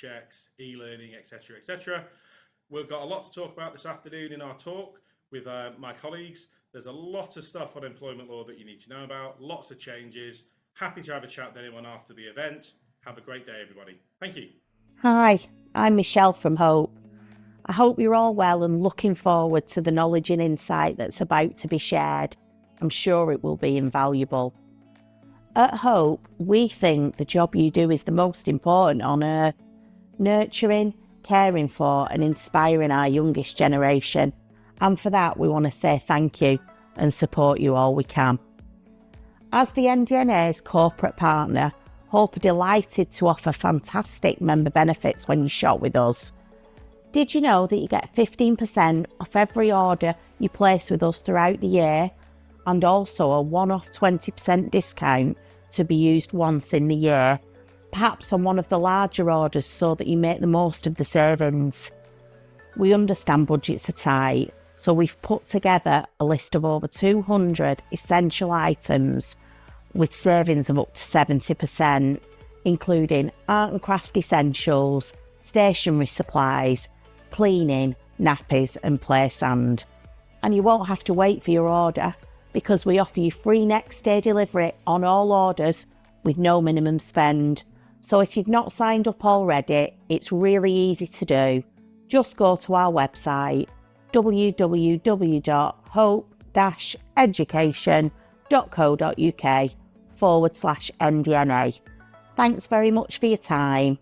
checks, e-learning, etc., etc. We've got a lot to talk about this afternoon in our talk with my colleagues. There's a lot of stuff on employment law that you need to know about, lots of changes. Happy to have a chat with anyone after the event. Have a great day, everybody. Thank you. Hi, I'm Michelle from Hope. I hope you're all well and looking forward to the knowledge and insight that's about to be shared. I'm sure it will be invaluable. At Hope, we think the job you do is the most important on earth, nurturing, caring for and inspiring our youngest generation. And for that, we want to say thank you and support you all we can. As the NDNA's corporate partner, Hope are delighted to offer fantastic member benefits when you shop with us. Did you know that you get 15% off every order you place with us throughout the year, and also a one-off 20% discount to be used once in the year, perhaps on one of the larger orders so that you make the most of the savings? We understand budgets are tight, so we've put together a list of over 200 essential items with savings of up to 70%, including art and craft essentials, stationery supplies, cleaning, nappies and play sand. And you won't have to wait for your order because we offer you free next day delivery on all orders with no minimum spend. So if you've not signed up already, it's really easy to do. Just go to our website www.hope-education.co.uk/NDNA. Thanks very much for your time.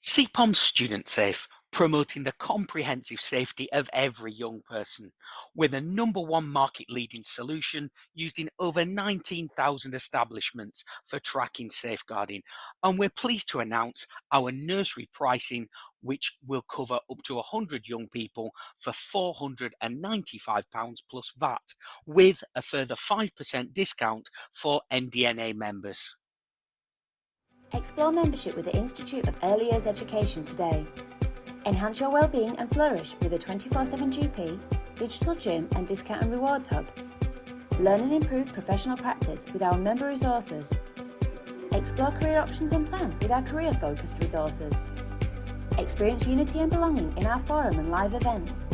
CPOM Student Safe, promoting the comprehensive safety of every young person. We're the #1 market-leading solution used in over 19,000 establishments for tracking safeguarding. And we're pleased to announce our nursery pricing, which will cover up to 100 young people for £495 plus VAT, with a further 5% discount for NDNA members. Explore membership with the Institute of Early Years Education today. Enhance your well-being and flourish with a 24/7 GP, digital gym and discount and rewards hub. Learn and improve professional practice with our member resources. Explore career options and plan with our career-focused resources. Experience unity and belonging in our forum and live events.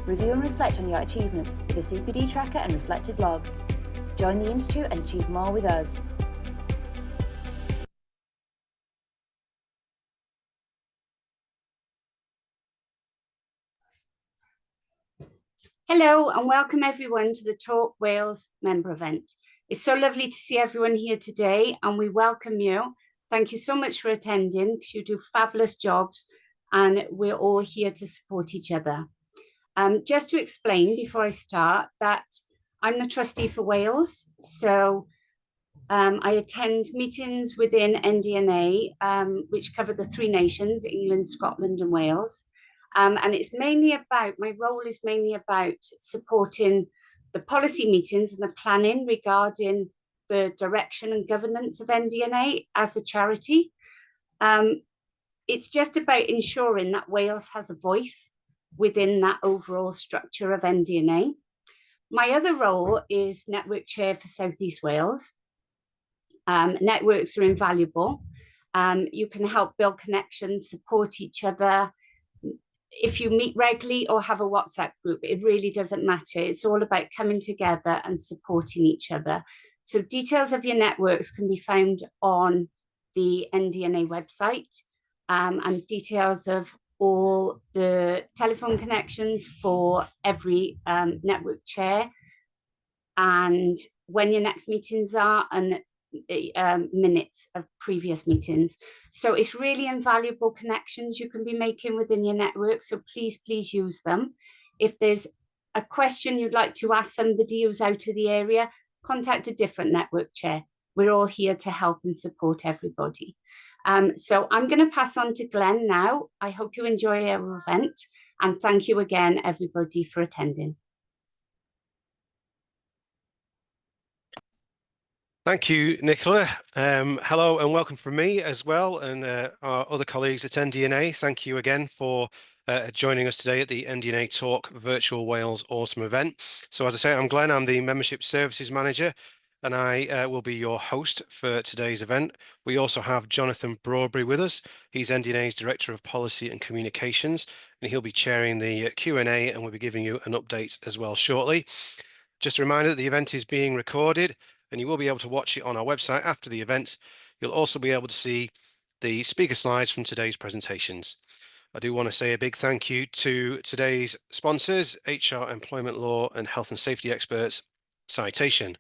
Review and reflect on your achievements with a CPD tracker and reflective log. Join the Institute and achieve more with us. Hello and welcome everyone to the Talk Wales member event. It's so lovely to see everyone here today and we welcome you. Thank you so much for attending because you do fabulous jobs and we're all here to support each other. Just to explain before I start that I'm the trustee for Wales. So I attend meetings within NDNA which cover the 3 nations, England, Scotland and Wales. And it's mainly about, my role is mainly about supporting the policy meetings and the planning regarding the direction and governance of NDNA as a charity. It's just about ensuring that Wales has a voice within that overall structure of NDNA. My other role is network chair for South East Wales. Networks are invaluable. You can help build connections, support each other, if you meet regularly or have a WhatsApp group, it really doesn't matter. It's all about coming together and supporting each other. So details of your networks can be found on the NDNA website, and details of all the telephone connections for every network chair, and when your next meetings are, and minutes of previous meetings. So it's really invaluable connections you can be making within your network. So please use them. If there's a question you'd like to ask somebody who's out of the area, contact a different network chair. We're all here to help and support everybody. So I'm going to pass on to Glenn now. I hope you enjoy our event, and thank you again, everybody, for attending. Thank you, Nicola. Hello and welcome from me as well, and our other colleagues at NDNA. Thank you again for joining us today at the NDNA Talk Virtual Wales Autumn event. So as I say, I'm Glenn, I'm the Membership Services Manager, and I will be your host for today's event. We also have Jonathan Broadbury with us. He's NDNA's Director of Policy and Communications, and he'll be chairing the Q&A, and we'll be giving you an update as well shortly. Just a reminder that the event is being recorded, and you will be able to watch it on our website after the event. You'll also be able to see the speaker slides from today's presentations. I do want to say a big thank you to today's sponsors, HR, employment law and health and safety experts, Citation.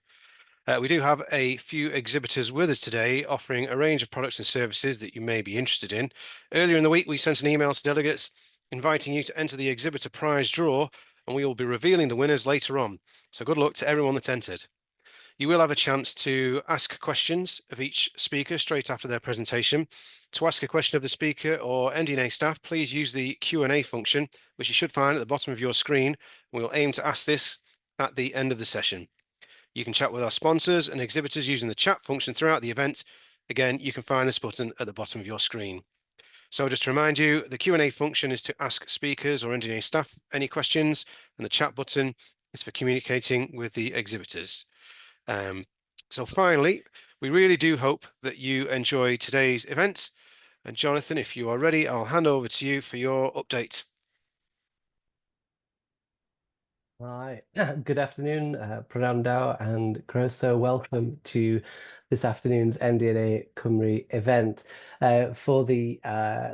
We do have a few exhibitors with us today offering a range of products and services that you may be interested in. Earlier in the week, we sent an email to delegates inviting you to enter the exhibitor prize draw, and we will be revealing the winners later on. So good luck to everyone that entered. You will have a chance to ask questions of each speaker straight after their presentation. To ask a question of the speaker or NDNA staff, please use the Q&A function, which you should find at the bottom of your screen. We will aim to ask this at the end of the session. You can chat with our sponsors and exhibitors using the chat function throughout the event. Again, you can find this button at the bottom of your screen. So just to remind you, the Q&A function is to ask speakers or NDNA staff any questions, and the chat button is for communicating with the exhibitors. So finally, we really do hope that you enjoy today's event. And Jonathan, if you are ready, I'll hand over to you for your update. Hi, good afternoon, Pranam and Croso. Welcome to this afternoon's NDNA Cymru event. For the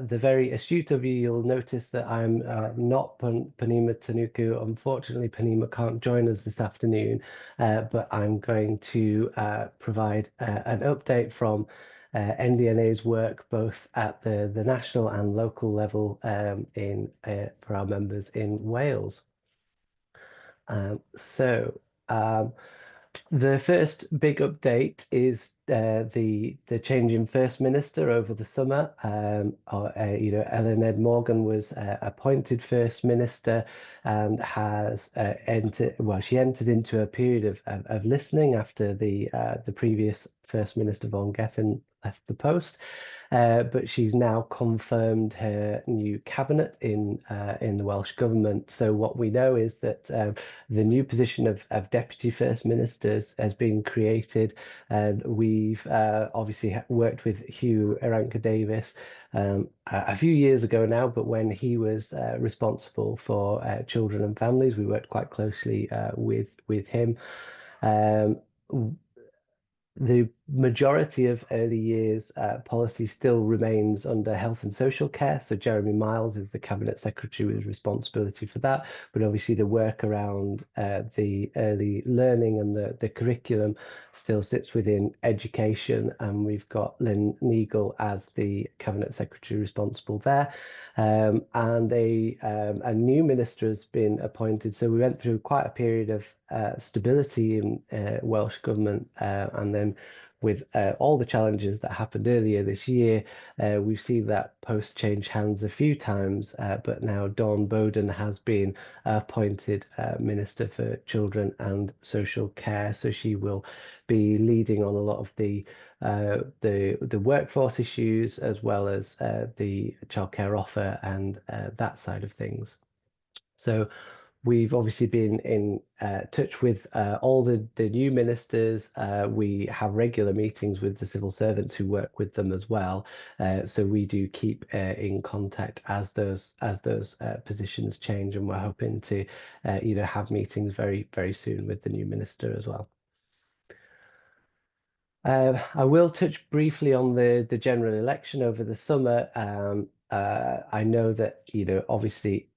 very astute of you, you'll notice that I'm not Purnima Tanuku. Unfortunately, Purnima can't join us this afternoon, but I'm going to provide an update from NDNA's work both at the national and local level for our members in Wales. The first big update is the change in First Minister over the summer. Ellen Ed Morgan was appointed First Minister and has she entered into a period of listening after the previous First Minister Vaughan Gething left the post. But she's now confirmed her new cabinet in the Welsh Government. So what we know is that the new position of Deputy First Ministers has been created, and we've obviously worked with Hugh Iranka-Davies a few years ago now, but when he was responsible for children and families, we worked quite closely with him. The majority of early years policy still remains under health and social care. So Jeremy Miles is the Cabinet Secretary with responsibility for that. But obviously the work around the early learning and the curriculum still sits within education. And we've got Lynn Neagle as the Cabinet Secretary responsible there. And a new minister has been appointed. So we went through quite a period of stability in Welsh Government, and then with all the challenges that happened earlier this year, we've seen that post change hands a few times, but now Dawn Bowden has been appointed Minister for Children and Social Care. So she will be leading on a lot of the workforce issues, as well as the childcare offer and that side of things. So We've obviously been in touch with all the new ministers. We have regular meetings with the civil servants who work with them as well. So we do keep in contact as those positions change, and we're hoping to have meetings very, very soon with the new minister as well. I will touch briefly on the general election over the summer. I know that obviously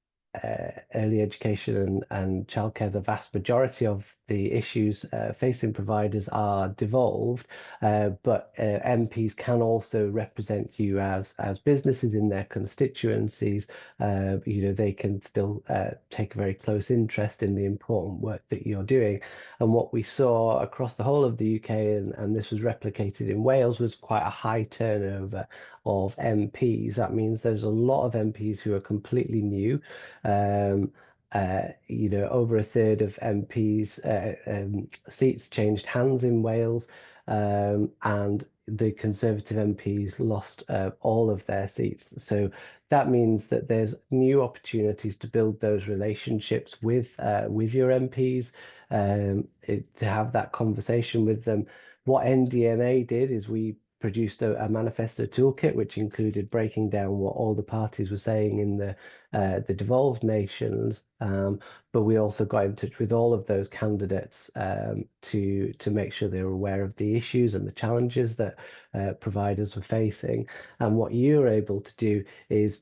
early education and childcare, the vast majority of the issues facing providers are devolved, but MPs can also represent you as businesses in their constituencies. They can still take a very close interest in the important work that you're doing. And what we saw across the whole of the UK, and this was replicated in Wales, was quite a high turnover of MPs. That means there's a lot of MPs who are completely new. Over a third of MPs' seats changed hands in Wales, and the Conservative MPs lost all of their seats. So that means that there's new opportunities to build those relationships with your MPs, to have that conversation with them. What NDNA did is we produced a manifesto toolkit, which included breaking down what all the parties were saying in the devolved nations, but we also got in touch with all of those candidates to make sure they were aware of the issues and the challenges that providers were facing. And what you're able to do is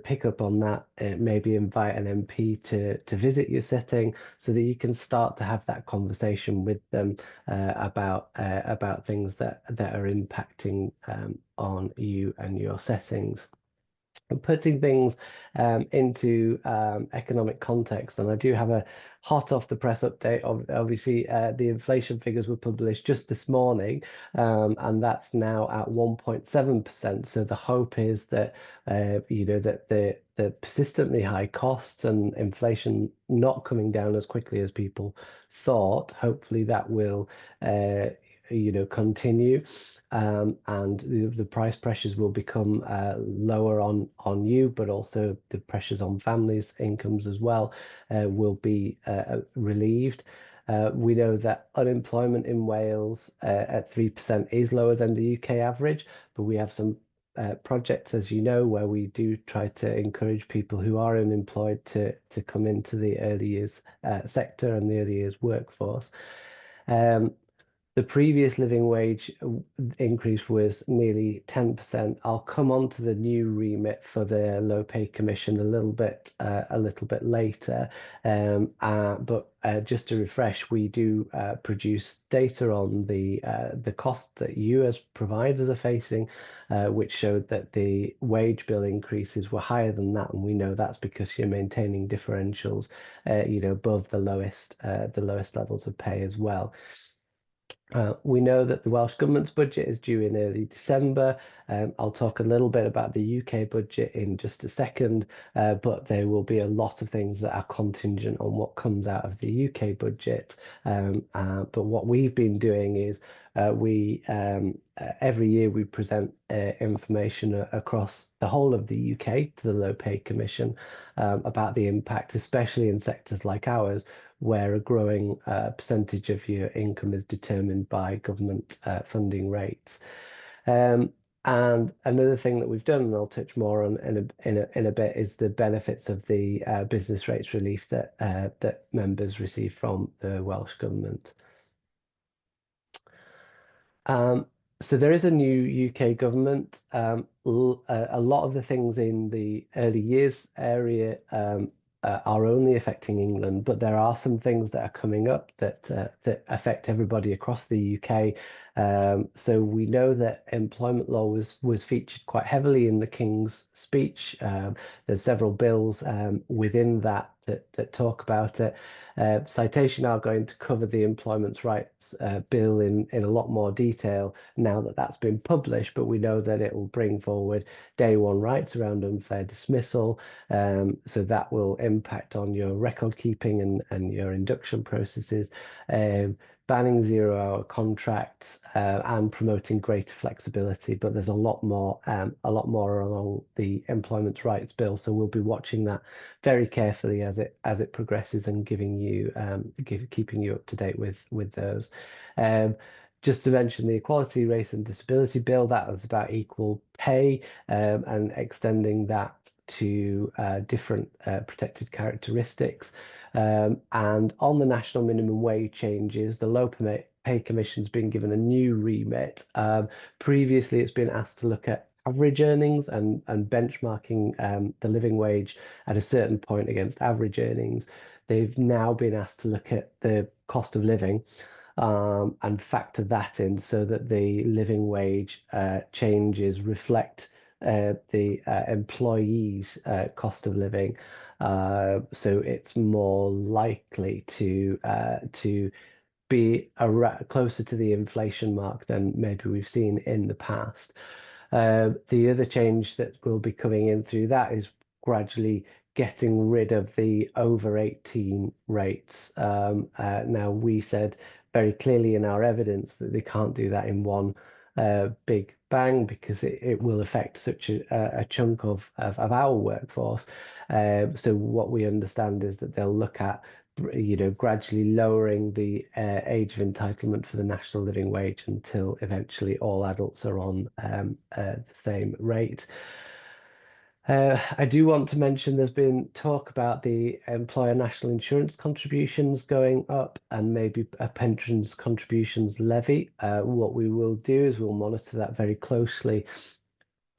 pick up on that, maybe invite an MP to visit your setting, so that you can start to have that conversation with them about things that are impacting on you and your settings. And putting things into economic context, and I do have a hot off the press update. Obviously, the inflation figures were published just this morning, and that's now at 1.7%. So the hope is that that the persistently high costs and inflation not coming down as quickly as people thought, hopefully that will continue. And the price pressures will become lower on you, but also the pressures on families' incomes as well will be relieved. We know that unemployment in Wales at 3% is lower than the UK average, but we have some projects, as you know, where we do try to encourage people who are unemployed to come into the early years sector and the early years workforce. The previous living wage increase was nearly 10%. I'll come on to the new remit for the Low Pay Commission a little bit later. But just to refresh, we do produce data on the cost that you as providers are facing, which showed that the wage bill increases were higher than that, and we know that's because you're maintaining differentials, above the lowest levels of pay as well. We know that the Welsh Government's budget is due in early December. I'll talk a little bit about the UK budget in just a second, but there will be a lot of things that are contingent on what comes out of the UK budget. But what we've been doing is we every year we present information across the whole of the UK to the Low Pay Commission about the impact, especially in sectors like ours, where a growing percentage of your income is determined by government funding rates. And another thing that we've done, and I'll touch more on in a bit, is the benefits of the business rates relief that members receive from the Welsh Government. So there is a new UK government. A lot of the things in the early years area are only affecting England, but there are some things that are coming up that affect everybody across the UK. So we know that employment law was featured quite heavily in the King's speech. There's several bills within that talk about it. Citation are going to cover the employment rights bill in a lot more detail now that that's been published, but we know that it will bring forward day one rights around unfair dismissal. So that will impact on your record keeping and your induction processes. banning 0-hour contracts, and promoting greater flexibility. But there's a lot more along the Employment Rights Bill, so we'll be watching that very carefully as it progresses and keeping you up to date with those. Just to mention the Equality, Race and Disability Bill, that was about equal pay, and extending that to different protected characteristics. And on the national minimum wage changes, the Low Pay Commission's been given a new remit. Previously, it's been asked to look at average earnings and benchmarking the living wage at a certain point against average earnings. They've now been asked to look at the cost of living and factor that in so that the living wage changes reflect the employees' cost of living. So it's more likely to be closer to the inflation mark than maybe we've seen in the past. The other change that will be coming in through that is gradually getting rid of the over 18 rates. Now, we said very clearly in our evidence that they can't do that in one big bang because it will affect such a chunk of our workforce. So what we understand is that they'll look at gradually lowering the age of entitlement for the national living wage until eventually all adults are on the same rate. I do want to mention there's been talk about the employer national insurance contributions going up and maybe a pensions contributions levy. What we will do is we'll monitor that very closely.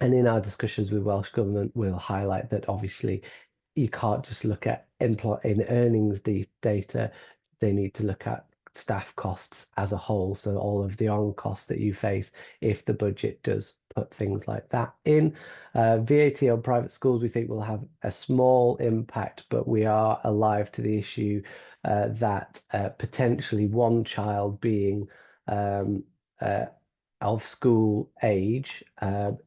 And in our discussions with Welsh Government, we'll highlight that obviously you can't just look at in earnings data. They need to look at staff costs as a whole, so all of the on costs that you face if the budget does put things like that in. VAT on private schools we think will have a small impact, but we are alive to the issue that potentially one child being of school age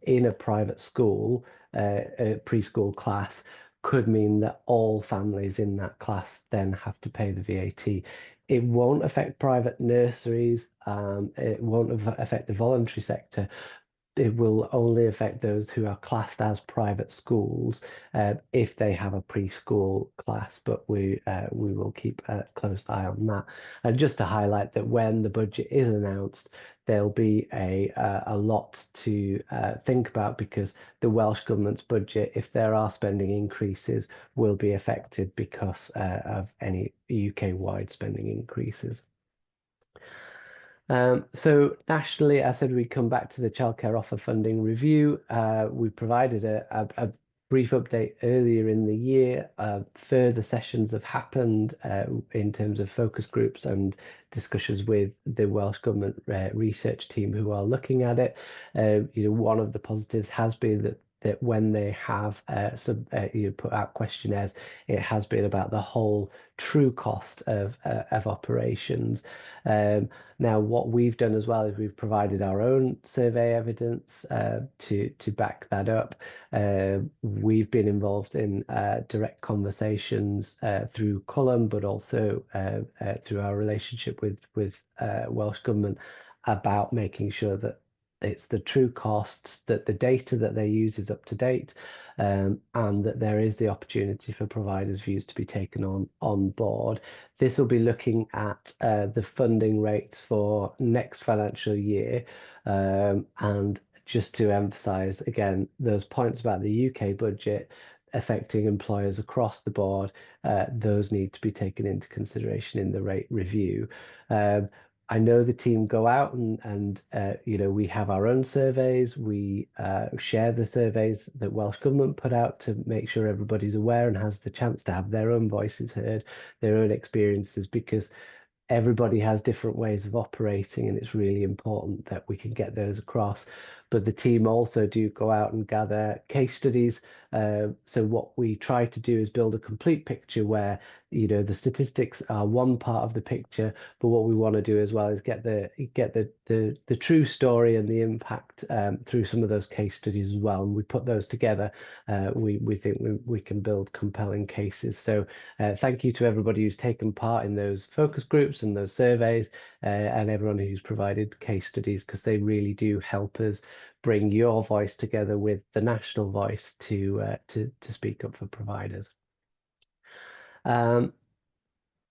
in a private school, a preschool class, could mean that all families in that class then have to pay the VAT. It won't affect private nurseries, it won't affect the voluntary sector. It will only affect those who are classed as private schools if they have a preschool class, but we will keep a close eye on that. And just to highlight that when the budget is announced, there'll be a lot to think about because the Welsh Government's budget, if there are spending increases, will be affected because of any UK-wide spending increases. So nationally, I said we'd come back to the childcare offer funding review. We provided a brief update earlier in the year. Further sessions have happened in terms of focus groups and discussions with the Welsh Government research team who are looking at it. One of the positives has been that when they have put out questionnaires, it has been about the whole true cost of operations. Now, what we've done as well is we've provided our own survey evidence to back that up. We've been involved in direct conversations through Culham, but also through our relationship with Welsh Government about making sure that it's the true costs, that the data that they use is up to date, and that there is the opportunity for providers' views to be taken on board. This will be looking at the funding rates for next financial year, and just to emphasise again those points about the UK budget affecting employers across the board, those need to be taken into consideration in the rate review. I know the team go out and we have our own surveys. We share the surveys that Welsh Government put out to make sure everybody's aware and has the chance to have their own voices heard, their own experiences, because everybody has different ways of operating and it's really important that we can get those across. but the team also do go out and gather case studies. So what we try to do is build a complete picture where, you know, the statistics are one part of the picture, but what we want to do as well is get the true story and the impact through some of those case studies as well. And we put those together. We think we can build compelling cases. So thank you to everybody who's taken part in those focus groups and those surveys, and everyone who's provided case studies, because they really do help us bring your voice together with the national voice to speak up for providers.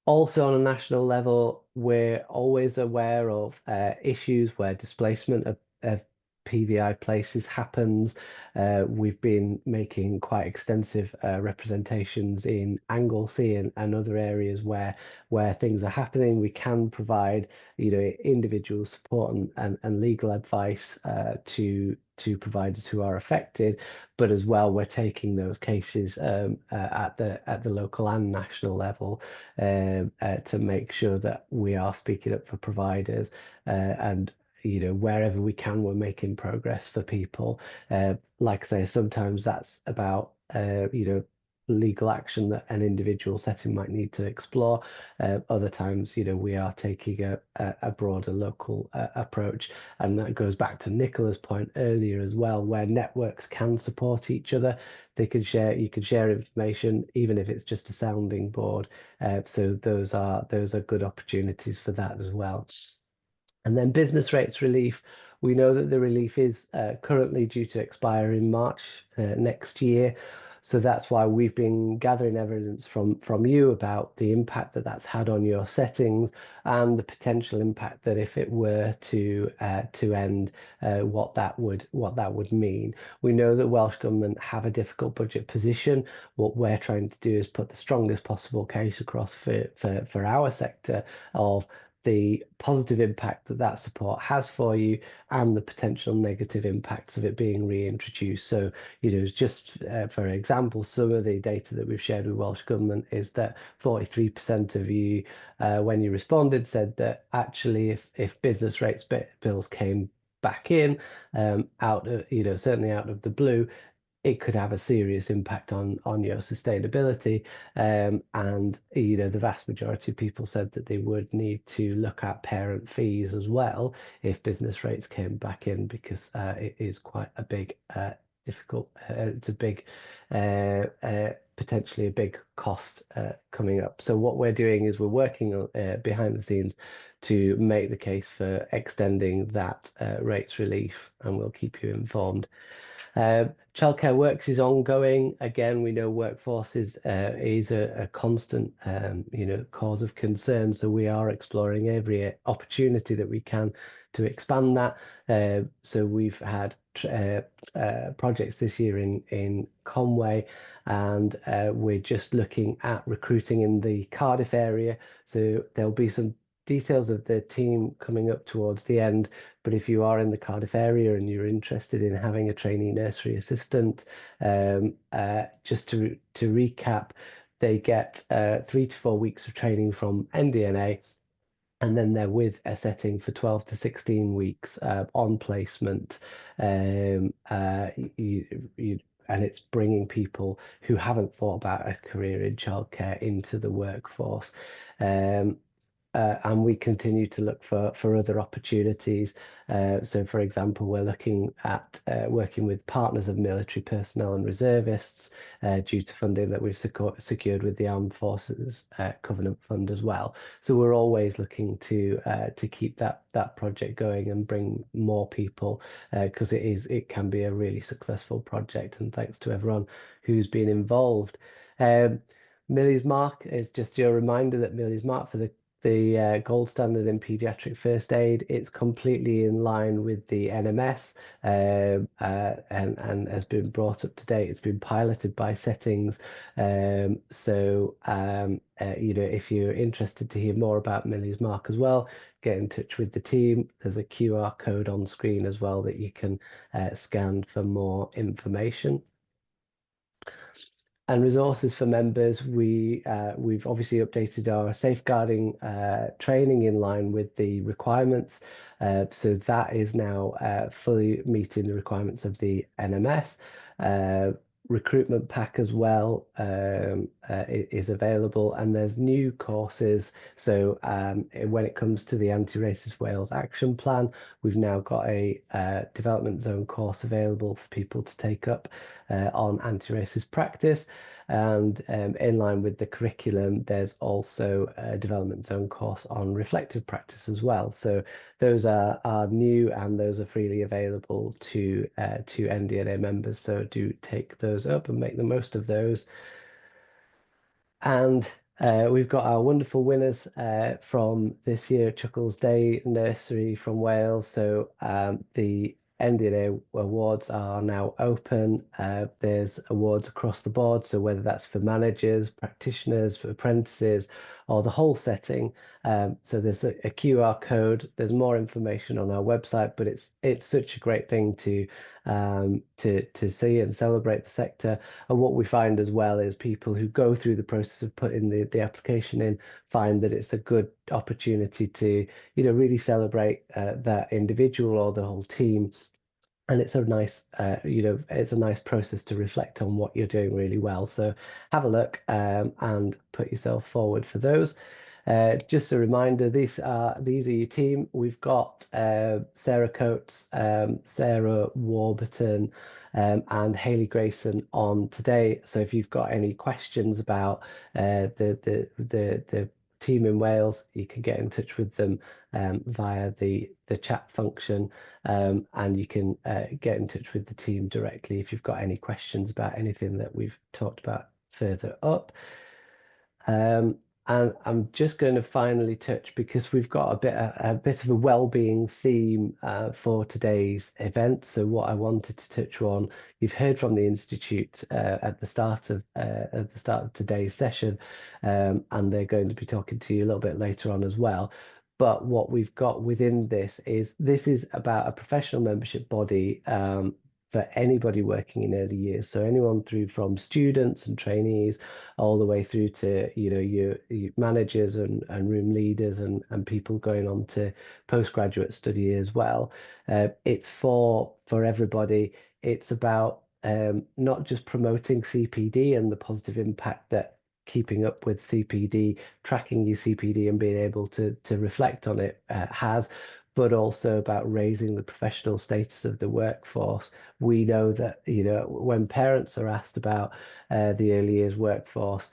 Also, on a national level, we're always aware of issues where displacement of PVI places happens. We've been making quite extensive representations in Anglesey and other areas where things are happening. We can provide, you know, individual support and legal advice to providers who are affected, but as well we're taking those cases at the local and national level to make sure that we are speaking up for providers, and, you know, wherever we can, we're making progress for people. Like I say, sometimes that's about, you know, legal action that an individual setting might need to explore. Other times, you know, we are taking a broader local approach, and that goes back to Nicola's point earlier as well, where networks can support each other. They can share, you can share information, even if it's just a sounding board. So those are good opportunities for that as well. And then business rates relief. We know that the relief is currently due to expire in March next year. So that's why we've been gathering evidence from you about the impact that that's had on your settings, and the potential impact that if it were to end, what that would mean. We know that Welsh Government have a difficult budget position. What we're trying to do is put the strongest possible case across for our sector of the positive impact that support has for you, and the potential negative impacts of it being reintroduced. So, you know, just for example, some of the data that we've shared with Welsh Government is that 43% of you, when you responded, said that actually if business rates bills came back in, out of, you know, certainly out of the blue, it could have a serious impact on your sustainability. And, you know, the vast majority of people said that they would need to look at parent fees as well if business rates came back in, because it is quite a big difficult, it's a big potentially a big cost coming up. So what we're doing is we're working behind the scenes to make the case for extending that rates relief, and we'll keep you informed. Childcare Works is ongoing. Again, we know workforce is a constant, you know, cause of concern. So we are exploring every opportunity that we can to expand that. So we've had projects this year in Conway, and we're just looking at recruiting in the Cardiff area. So there'll be some details of the team coming up towards the end, but if you are in the Cardiff area and you're interested in having a trainee nursery assistant, just to recap, they get 3 to 4 weeks of training from NDNA, and then they're with a setting for 12 to 16 weeks on placement. And it's bringing people who haven't thought about a career in childcare into the workforce. And we continue to look for other opportunities. So, for example, we're looking at working with partners of military personnel and reservists due to funding that we've secured with the Armed Forces Covenant Fund as well. So we're always looking to keep that project going and bring more people, because it can be a really successful project. And thanks to everyone who's been involved. Millie's Mark is just your reminder that Millie's Mark for the gold standard in paediatric first aid. It's completely in line with the NMS, and has been brought up to date. It's been piloted by settings. So you know, if you're interested to hear more about Millie's Mark as well, get in touch with the team. There's a QR code on screen as well that you can scan for more information. And resources for members, we've obviously updated our safeguarding training in line with the requirements. So that is now fully meeting the requirements of the NMS. Recruitment pack as well is available, and there's new courses. So when it comes to the Anti-Racist Wales Action Plan, we've now got a development zone course available for people to take up on anti-racist practice. And in line with the curriculum, there's also a development zone course on reflective practice as well. So those are new, and those are freely available to NDNA members. So do take those up and make the most of those. And we've got our wonderful winners from this year, Chuckles Day Nursery from Wales. So the NDNA awards are now open. There's awards across the board. So whether that's for managers, practitioners, for apprentices, or the whole setting. So there's a QR code. There's more information on our website, but it's such a great thing to see and celebrate the sector. And what we find as well is people who go through the process of putting the application in find that it's a good opportunity to, you know, really celebrate that individual or the whole team. And it's a nice, it's a nice process to reflect on what you're doing really well. So have a look and put yourself forward for those. Just a reminder, these are your team. We've got Sarah Coates, Sarah Warburton, and Hayley Grayson on today. So if you've got any questions about the team in Wales, you can get in touch with them via the chat function, and you can get in touch with the team directly if you've got any questions about anything that we've talked about further up. And I'm just going to finally touch, because we've got a bit of a well-being theme for today's event. So what I wanted to touch on, you've heard from the Institute at the start of today's session, and they're going to be talking to you a little bit later on as well. But what we've got within this is about a professional membership body for anybody working in early years. So anyone through from students and trainees all the way through to, you know, your managers and room leaders and people going on to postgraduate study as well. It's for everybody. It's about not just promoting CPD and the positive impact that keeping up with CPD, tracking your CPD and being able to reflect on it has, but also about raising the professional status of the workforce. We know that, you know, when parents are asked about the early years workforce,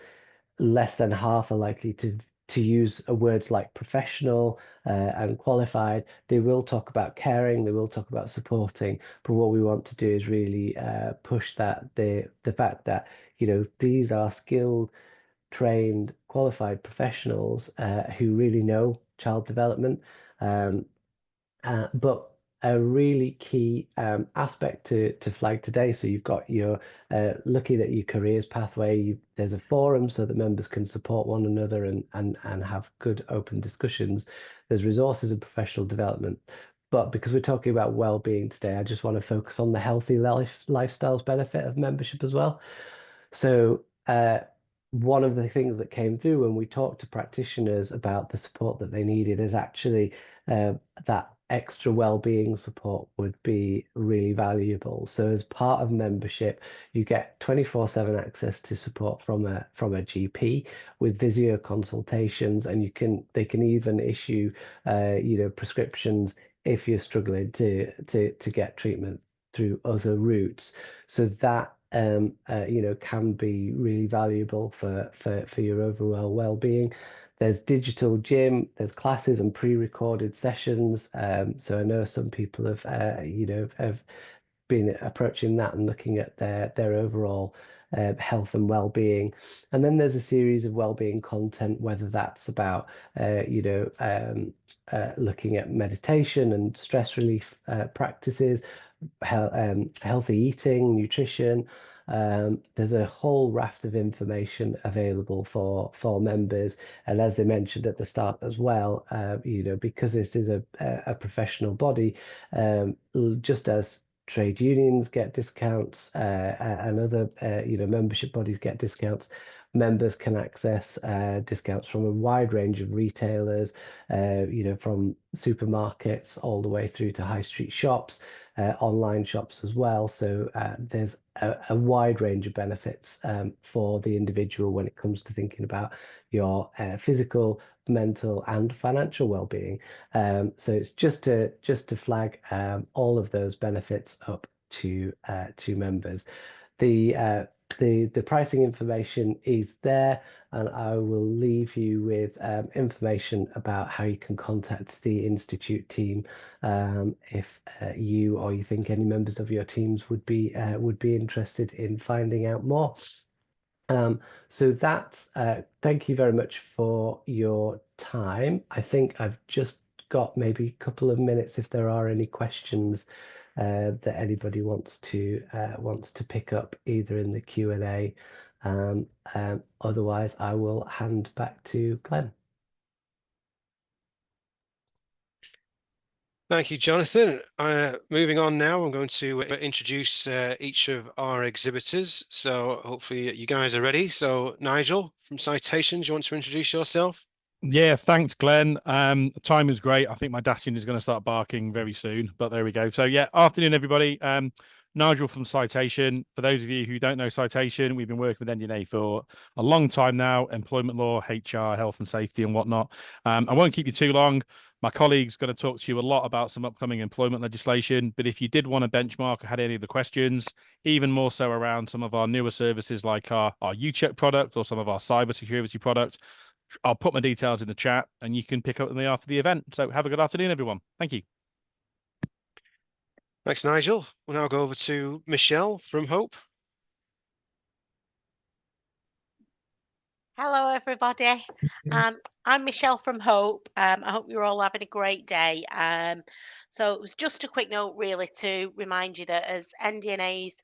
less than half are likely to use words like professional and qualified. They will talk about caring, they will talk about supporting, but what we want to do is really push that the fact that, you know, these are skilled, trained, qualified professionals who really know child development. But a really key aspect to flag today. So you've got your looking at your careers pathway. There's a forum so that members can support one another and have good open discussions. There's resources and professional development. But because we're talking about well-being today, I just want to focus on the healthy lifestyles benefit of membership as well. So one of the things that came through when we talked to practitioners about the support that they needed is actually that extra well-being support would be really valuable. So as part of membership, you get 24/7 access to support from a GP with video consultations, and they can even issue prescriptions if you're struggling to get treatment through other routes. So that can be really valuable for your overall well-being. There's digital gym, there's classes and pre-recorded sessions. So I know some people have been approaching that and looking at their overall health and well-being. And then there's a series of well-being content, whether that's about looking at meditation and stress relief practices, healthy eating, nutrition. There's a whole raft of information available for members, and as they mentioned at the start as well, because this is a professional body, just as trade unions get discounts and other membership bodies get discounts, members can access discounts from a wide range of retailers, from supermarkets all the way through to high street shops, online shops as well. So there's a wide range of benefits for the individual when it comes to thinking about your physical, mental and financial well-being. So it's just to flag all of those benefits up to members. The pricing information is there, and I will leave you with information about how you can contact the Institute team if you or you think any members of your teams would be interested in finding out more. So that's thank you very much for your time. I think I've just got maybe a couple of minutes if there are any questions that anybody wants to pick up either in the Q&A. Otherwise, I will hand back to Glenn. Thank you, Jonathan. Moving on now, I'm going to introduce each of our exhibitors. So hopefully you guys are ready. So Nigel from Citation, do you want to introduce yourself? Yeah, thanks, Glenn. Time is great. I think my dachshund is going to start barking very soon, but there we go. So yeah, afternoon, everybody. Nigel from Citation. For those of you who don't know Citation, we've been working with NDNA for a long time now, employment law, HR, health and safety and whatnot. I won't keep you too long. My colleague's going to talk to you a lot about some upcoming employment legislation, but if you did want to benchmark or had any of the questions, even more so around some of our newer services like our UCheck product or some of our cybersecurity products, I'll put my details in the chat and you can pick up with me after the event. So have a good afternoon, everyone. Thank you. Thanks, Nigel. We'll now go over to Michelle from Hope. Hello, everybody. I'm Michelle from Hope. I hope you're all having a great day. So it was just a quick note, really, to remind you that as NDNA's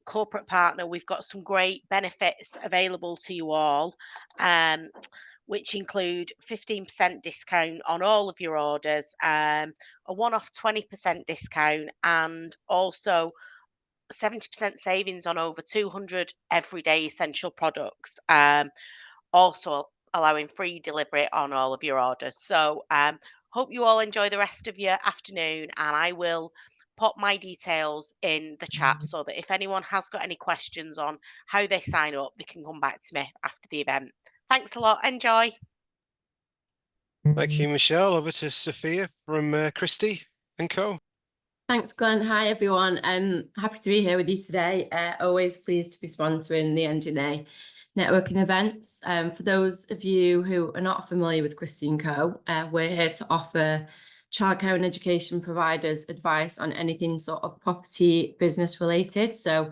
corporate partner, we've got some great benefits available to you all, which include 15% discount on all of your orders, a one-off 20% discount, and also 70% savings on over 200 everyday essential products, also allowing free delivery on all of your orders. So hope you all enjoy the rest of your afternoon, and I will pop my details in the chat so that if anyone has got any questions on how they sign up, they can come back to me after the event. Thanks a lot. Enjoy. Thank you, Michelle. Over to Sophia from Christie & Co. Thanks, Glenn. Hi, everyone. Happy to be here with you today. Always pleased to be sponsoring the NDNA networking events. For those of you who are not familiar with Christie & Co, we're here to offer childcare and education providers advice on anything sort of property business related. So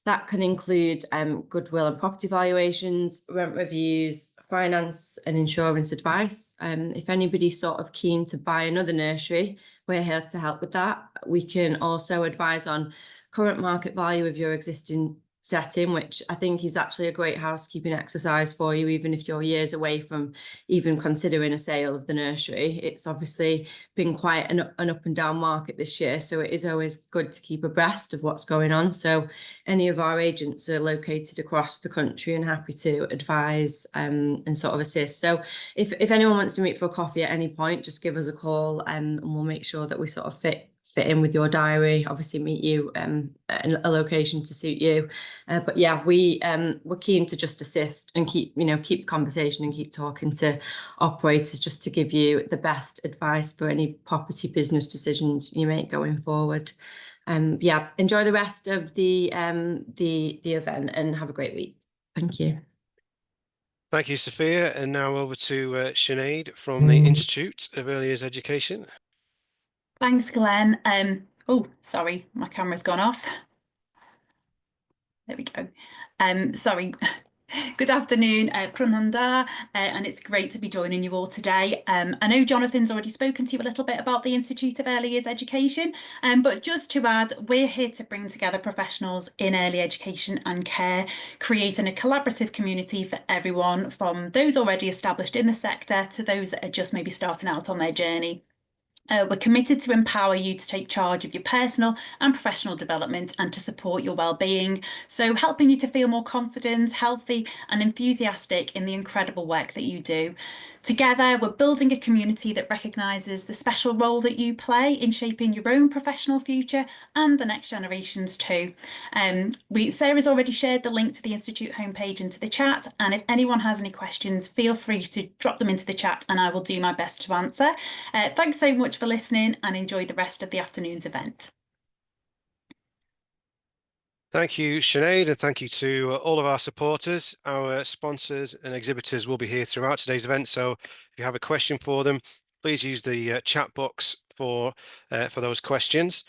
that can include goodwill and property valuations, rent reviews, finance and insurance advice. If anybody's sort of keen to buy another nursery, we're here to help with that. We can also advise on current market value of your existing setting, which I think is actually a great housekeeping exercise for you, even if you're years away from even considering a sale of the nursery. It's obviously been quite an up and down market this year, so it is always good to keep abreast of what's going on. So any of our agents are located across the country and happy to advise and sort of assist. So if anyone wants to meet for a coffee at any point, just give us a call and we'll make sure that we sort of fit in with your diary, obviously meet you at a location to suit you. But yeah, we're keen to just assist and keep the conversation and keep talking to operators just to give you the best advice for any property business decisions you make going forward. Yeah, enjoy the rest of the event and have a great week. Thank you. Thank you, Sophia. And now over to Sinead from the Institute of Early Years Education. Thanks, Glenn. Oh, sorry, my camera's gone off. There we go. Sorry. Good afternoon, Purnima, and it's great to be joining you all today. I know Jonathan's already spoken to you a little bit about the Institute of Early Years Education, but just to add, we're here to bring together professionals in early education and care, creating a collaborative community for everyone, from those already established in the sector to those that are just maybe starting out on their journey. We're committed to empower you to take charge of your personal and professional development and to support your well-being. So helping you to feel more confident, healthy and enthusiastic in the incredible work that you do. Together, we're building a community that recognises the special role that you play in shaping your own professional future and the next generations too. Sarah's already shared the link to the Institute homepage into the chat, and if anyone has any questions, feel free to drop them into the chat and I will do my best to answer. Thanks so much for listening and enjoy the rest of the afternoon's event. Thank you, Sinead, and thank you to all of our supporters. Our sponsors and exhibitors will be here throughout today's event, so if you have a question for them, please use the chat box for those questions.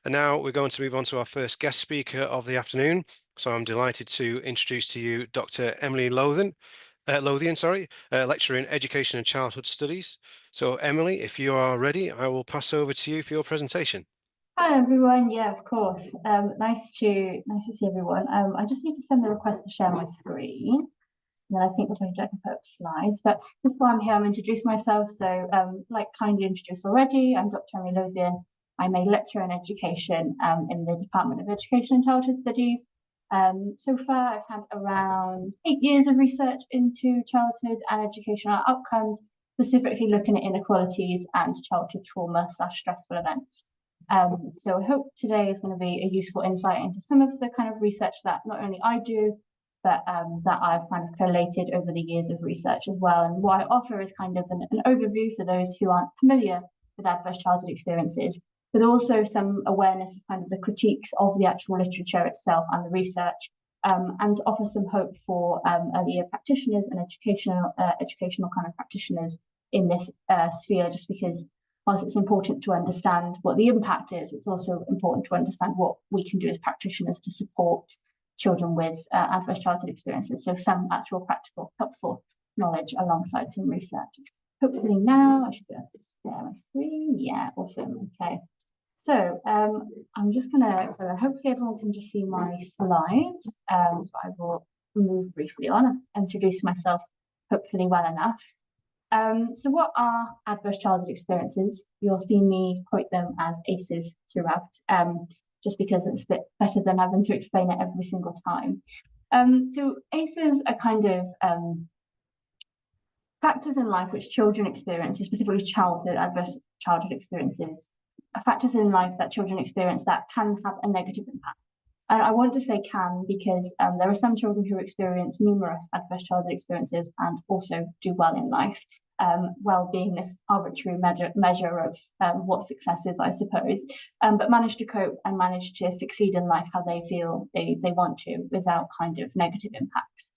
And now we're going to move on to our first guest speaker of the afternoon. So I'm delighted to introduce to you Dr. Emily Lowthian, lecturer in Education and Childhood Studies. So Emily, if you are ready, I will pass over to you for your presentation. Hi everyone, yeah, of course. Nice to see everyone. I just need to send the request to share my screen. And then I think I can put up slides, but just while I'm here, I'm introducing myself. So like kindly introduced already, I'm Dr. Emily Lowthian. I'm a lecturer in education in the Department of Education and Childhood Studies. So far, I've had around 8 years of research into childhood and educational outcomes, specifically looking at inequalities and childhood trauma/stressful events. So I hope today is going to be a useful insight into some of the kind of research that not only I do, but that I've kind of collated over the years of research as well. And what I offer is kind of an overview for those who aren't familiar with adverse childhood experiences, but also some awareness of kind of the critiques of the actual literature itself and the research, and to offer some hope for earlier practitioners and educational kind of practitioners in this sphere, just because whilst it's important to understand what the impact is, it's also important to understand what we can do as practitioners to support children with adverse childhood experiences. So some actual practical, helpful knowledge alongside some research. Hopefully now I should be able to share my screen. Yeah, awesome. Okay. So I'm just gonna, hopefully everyone can just see my slides. So I will move briefly on, introduce myself hopefully well enough. So what are adverse childhood experiences? You'll see me quote them as ACEs throughout, just because it's a bit better than having to explain it every single time. So ACEs are kind of factors in life which children experience, specifically adverse childhood experiences, are factors in life that children experience that can have a negative impact. And I want to say can because there are some children who experience numerous adverse childhood experiences and also do well in life. Well being this arbitrary measure of what success is, I suppose, but manage to cope and manage to succeed in life how they feel they want to without kind of negative impacts.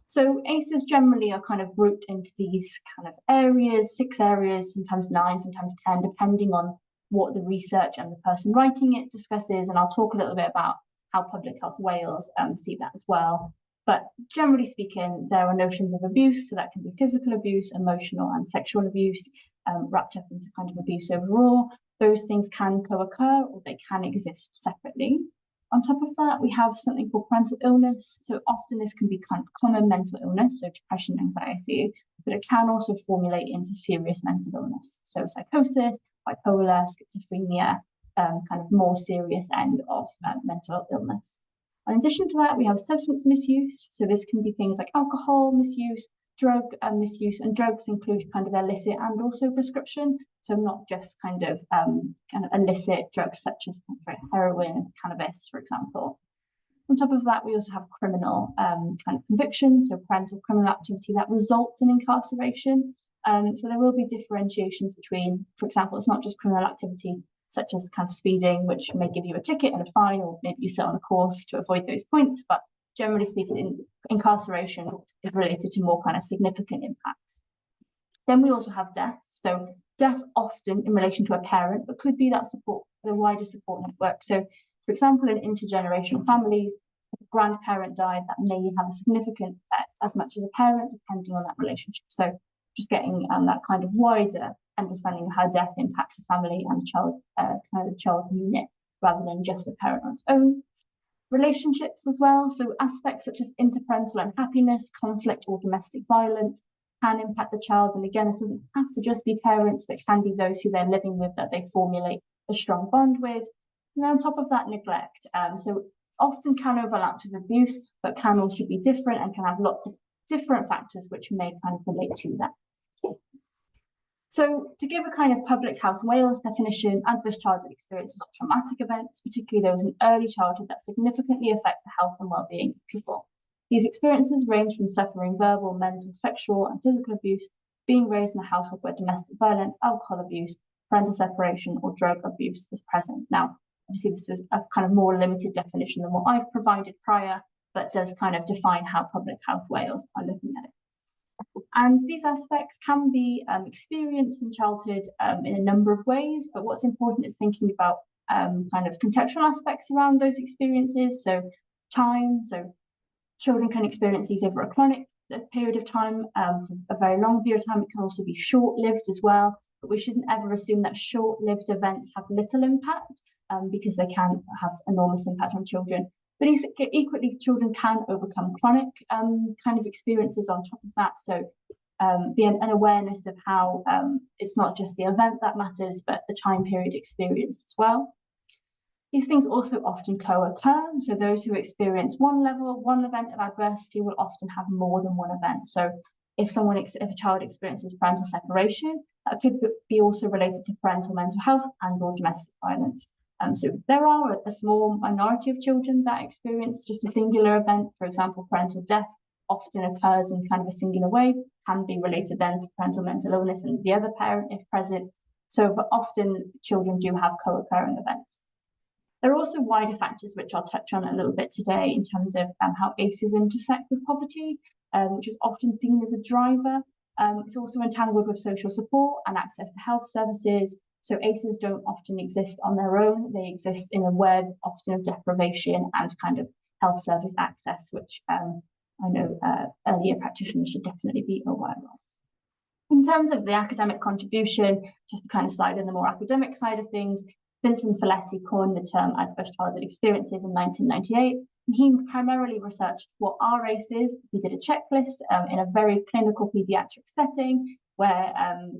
So ACEs generally are kind of grouped into these kind of areas, 6 areas, sometimes 9, sometimes 10, depending on what the research and the person writing it discusses. And I'll talk a little bit about how Public Health Wales see that as well. But generally speaking, there are notions of abuse, so that can be physical abuse, emotional and sexual abuse, wrapped up into kind of abuse overall. Those things can co-occur or they can exist separately. On top of that, we have something called parental illness. So often this can be kind of common mental illness, so depression, anxiety, but it can also formulate into serious mental illness. So psychosis, bipolar, schizophrenia, kind of more serious end of mental illness. In addition to that, we have substance misuse. So this can be things like alcohol misuse, drug misuse, and drugs include kind of illicit and also prescription. So not just kind of illicit drugs such as heroin, cannabis, for example. On top of that, we also have criminal kind of convictions, so parental criminal activity that results in incarceration. So there will be differentiations between, for example, it's not just criminal activity such as kind of speeding, which may give you a ticket and a fine, or maybe you sit on a course to avoid those points. But generally speaking, incarceration is related to more kind of significant impacts. Then we also have death. So death often in relation to a parent, but could be that support, the wider support network. So for example, in intergenerational families, if a grandparent died, that may have a significant effect as much as a parent, depending on that relationship. So just getting that kind of wider understanding of how death impacts a family and the child unit rather than just a parent on its own. Relationships as well, so aspects such as interparental unhappiness, conflict or domestic violence can impact the child. And again, this doesn't have to just be parents, but it can be those who they're living with that they formulate a strong bond with. And then on top of that, neglect. So often can overlap with abuse, but can also be different and can have lots of different factors which may kind of relate to that. So to give a kind of Public Health Wales definition, adverse childhood experiences are traumatic events, particularly those in early childhood that significantly affect the health and well-being of people. These experiences range from suffering verbal, mental, sexual and physical abuse, being raised in a household where domestic violence, alcohol abuse, parental separation or drug abuse is present. Now, obviously this is a kind of more limited definition than what I've provided prior, but does kind of define how Public Health Wales are looking at it. And these aspects can be experienced in childhood in a number of ways, but what's important is thinking about kind of contextual aspects around those experiences. So time, so children can experience these over a chronic period of time, for a very long period of time. It can also be short-lived as well, but we shouldn't ever assume that short-lived events have little impact, because they can have enormous impact on children. But equally, children can overcome chronic kind of experiences on top of that. So be an awareness of how it's not just the event that matters, but the time period experienced as well. These things also often co-occur. So those who experience one event of adversity will often have more than one event. So if a child experiences parental separation, that could be also related to parental mental health and or domestic violence. So there are a small minority of children that experience just a singular event. For example, parental death often occurs in kind of a singular way, can be related then to parental mental illness and the other parent if present. So, but often children do have co-occurring events. There are also wider factors which I'll touch on a little bit today in terms of how ACEs intersect with poverty, which is often seen as a driver. It's also entangled with social support and access to health services. So ACEs don't often exist on their own. They exist in a web, often of deprivation and kind of health service access, which I know earlier practitioners should definitely be aware of. In terms of the academic contribution, just to kind of slide in the more academic side of things, Vincent Folletti coined the term adverse childhood experiences in 1998. And he primarily researched what are ACEs. He did a checklist in a very clinical pediatric setting where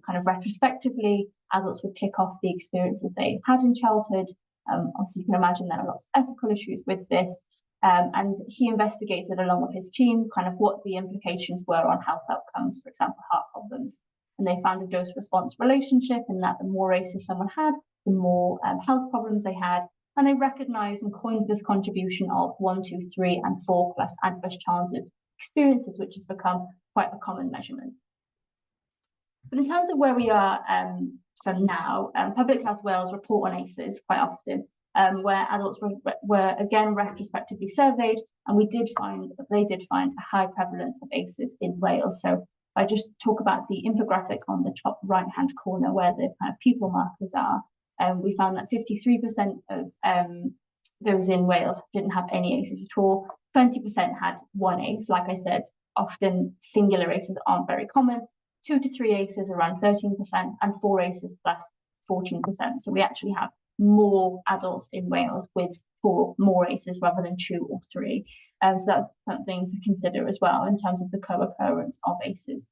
kind of retrospectively adults would tick off the experiences they had in childhood. Obviously, you can imagine there are lots of ethical issues with this. And he investigated along with his team kind of what the implications were on health outcomes, for example, heart problems. And they found a dose-response relationship in that the more ACEs someone had, the more health problems they had. And they recognized and coined this contribution of 1, 2, 3, and 4 plus adverse childhood experiences, which has become quite a common measurement. But in terms of where we are from now, Public Health Wales report on ACEs quite often, where adults were again retrospectively surveyed, and they did find a high prevalence of ACEs in Wales. So I just talk about the infographic on the top right-hand corner where the kind of pupil markers are. We found that 53% of those in Wales didn't have any ACEs at all. 20% had one ACE. Like I said, often singular ACEs aren't very common. 2 to 3 ACEs around 13%, and 4 ACEs plus 14%. So we actually have more adults in Wales with 4 more ACEs rather than 2 or 3. So that's something to consider as well in terms of the co-occurrence of ACEs.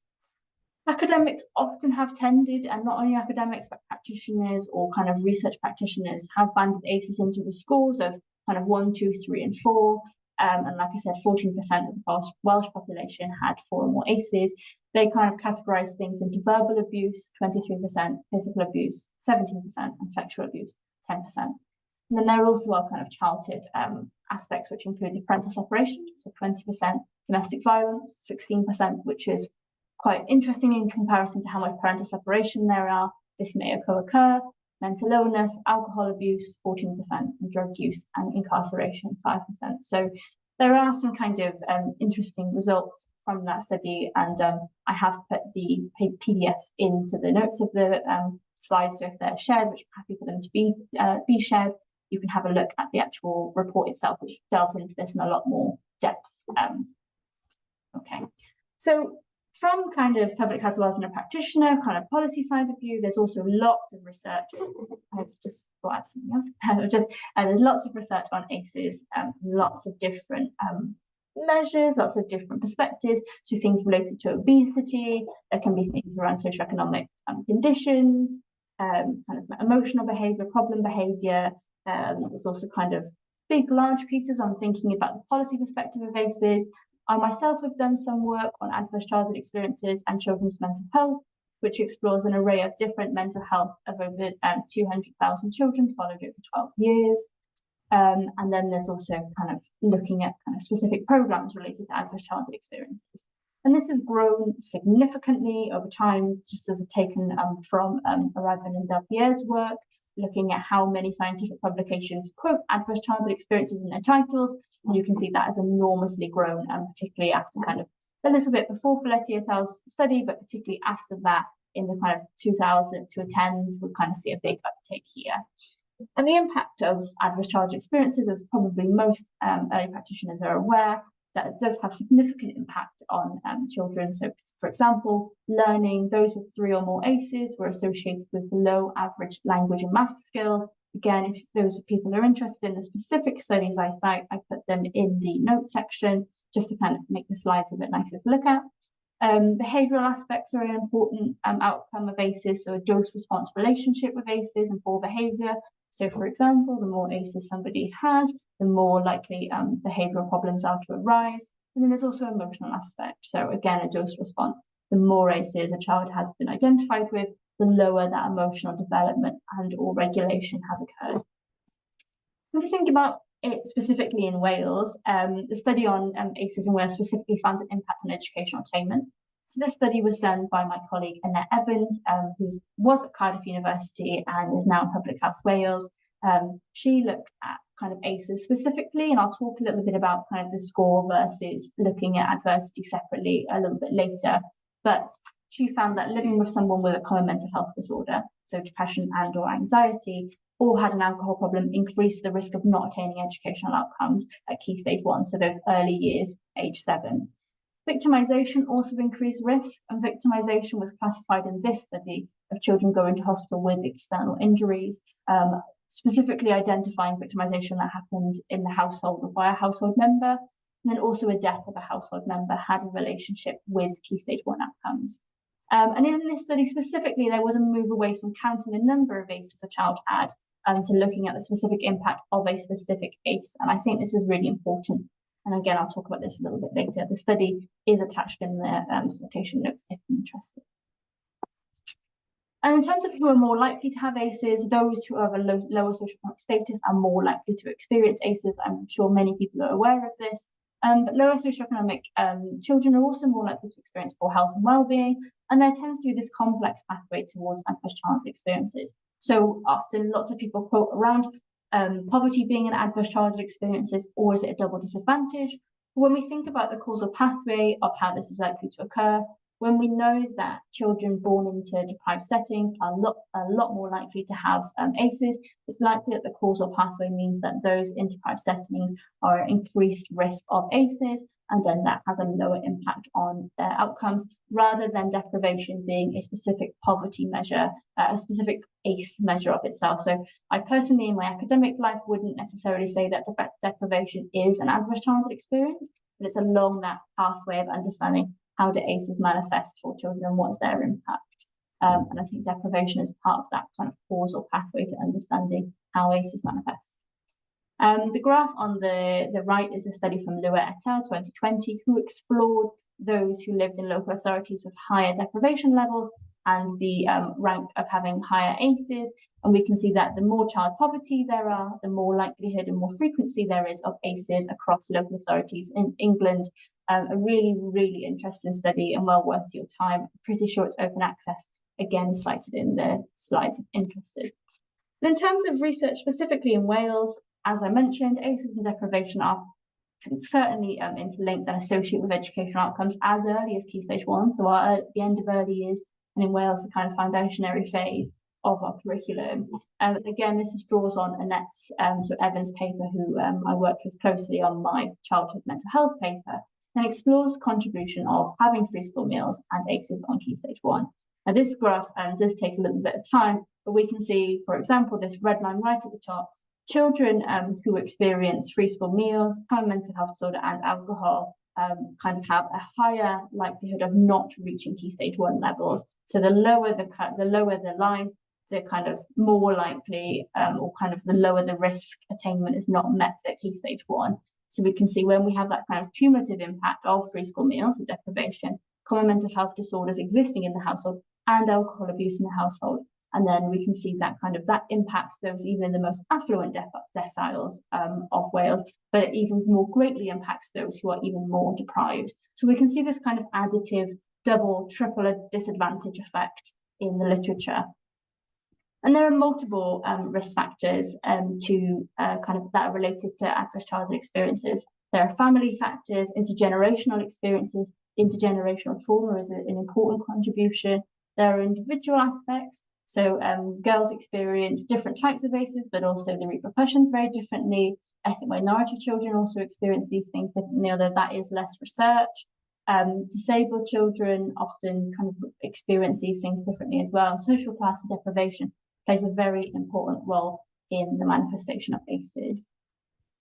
Academics often have tended, and not only academics, but practitioners or kind of research practitioners have banded ACEs into the scores of kind of 1, 2, 3, and 4. And like I said, 14% of the Welsh population had 4 or more ACEs. They kind of categorise things into verbal abuse, 23%, physical abuse, 17%, and sexual abuse, 10%. And then there also are kind of childhood aspects, which include the parental separation, so 20%, domestic violence, 16%, which is quite interesting in comparison to how much parental separation there are. This may occur, mental illness, alcohol abuse, 14%, and drug use and incarceration, 5%. So there are some kind of interesting results from that study, and I have put the PDF into the notes of the slides, so if they're shared, which I'm happy for them to be shared, you can have a look at the actual report itself, which delves into this in a lot more depth. Okay, so from kind of Public Health Wales and a practitioner, kind of policy side of view, there's also lots of research. I have just brought up something else. There's lots of research on ACEs, lots of different measures, lots of different perspectives. So things related to obesity, there can be things around socioeconomic conditions, kind of emotional behaviour, problem behaviour. There's also kind of big, large pieces on thinking about the policy perspective of ACEs. I myself have done some work on adverse childhood experiences and children's mental health, which explores an array of different mental health of over 200,000 children followed over 12 years. And then there's also kind of looking at kind of specific programs related to adverse childhood experiences. And this has grown significantly over time, just as taken from Aravan and Delpierre's work, looking at how many scientific publications quote adverse childhood experiences in their titles. And you can see that has enormously grown, particularly after kind of a little bit before Folletti et al.'s study, but particularly after that in the kind of 2000 to 10s, we kind of see a big uptake here. And the impact of adverse childhood experiences, as probably most early practitioners are aware, that it does have significant impact on children. So, for example, learning, those with 3 or more ACEs were associated with below average language and math skills. Again, if those people are interested in the specific studies I cite, I put them in the notes section just to kind of make the slides a bit nicer to look at. Behavioural aspects are an important outcome of ACEs, so a dose-response relationship with ACEs and poor behaviour. So, for example, the more ACEs somebody has, the more likely behavioural problems are to arise. And then there's also an emotional aspect. So, again, a dose response. The more ACEs a child has been identified with, the lower that emotional development and or regulation has occurred. When we think about it specifically in Wales, the study on ACEs in Wales specifically found an impact on educational attainment. So this study was done by my colleague Annette Evans, who was at Cardiff University and is now in Public Health Wales. She looked at kind of ACEs specifically, and I'll talk a little bit about kind of the score versus looking at adversity separately a little bit later. But she found that living with someone with a common mental health disorder, so depression and or anxiety, or had an alcohol problem, increased the risk of not attaining educational outcomes at Key Stage 1, so those early years, age 7. Victimisation also increased risk, and victimisation was classified in this study of children going to hospital with external injuries, specifically identifying victimisation that happened in the household or by a household member, and then also a death of a household member had a relationship with Key Stage 1 outcomes. And in this study specifically, there was a move away from counting the number of ACEs a child had to looking at the specific impact of a specific ACE. And I think this is really important. And again, I'll talk about this a little bit later. The study is attached in the citation notes if you're interested. And in terms of who are more likely to have ACEs, those who have a lower socioeconomic status are more likely to experience ACEs. I'm sure many people are aware of this. But lower socioeconomic children are also more likely to experience poor health and well-being, and there tends to be this complex pathway towards adverse childhood experiences. So often lots of people quote around poverty being an adverse childhood experiences, or is it a double disadvantage? When we think about the causal pathway of how this is likely to occur, when we know that children born into deprived settings are a lot more likely to have ACEs, it's likely that the causal pathway means that those in deprived settings are increased risk of ACEs, and then that has a lower impact on their outcomes, rather than deprivation being a specific poverty measure, a specific ACE measure of itself. So I personally, in my academic life, wouldn't necessarily say that deprivation is an adverse childhood experience, but it's along that pathway of understanding how do ACEs manifest for children and what's their impact. And I think deprivation is part of that kind of causal pathway to understanding how ACEs manifest. The graph on the right is a study from Lewis et al. 2020, who explored those who lived in local authorities with higher deprivation levels and the rank of having higher ACEs. And we can see that the more child poverty there are, the more likelihood and more frequency there is of ACEs across local authorities in England. A really, really interesting study and well worth your time. I'm pretty sure it's open access, again, cited in the slides if interested. But in terms of research specifically in Wales, as I mentioned, ACEs and deprivation are certainly interlinked and associated with educational outcomes as early as Key Stage 1, so at the end of early years, and in Wales, the kind of foundationary phase of our curriculum. Again, this draws on Annette's, so Evans' paper, who I worked with closely on my childhood mental health paper, and explores the contribution of having free school meals and ACEs on Key Stage 1. Now, this graph does take a little bit of time, but we can see, for example, this red line right at the top children who experience free school meals, common mental health disorder and alcohol kind of have a higher likelihood of not reaching Key Stage 1 levels. So the lower the line, the kind of more likely or kind of the lower the risk attainment is not met at Key Stage 1. So we can see when we have that kind of cumulative impact of free school meals and deprivation, common mental health disorders existing in the household and alcohol abuse in the household. And then we can see that that impacts those even in the most affluent deciles of Wales, but it even more greatly impacts those who are even more deprived. So we can see this kind of additive, double, triple disadvantage effect in the literature. And there are multiple risk factors that are related to adverse childhood experiences. There are family factors, intergenerational experiences, intergenerational trauma is an important contribution. There are individual aspects. So girls experience different types of ACEs, but also the repercussions very differently. Ethnic minority children also experience these things differently, although that is less research. Disabled children often kind of experience these things differently as well. Social class and deprivation plays a very important role in the manifestation of ACEs.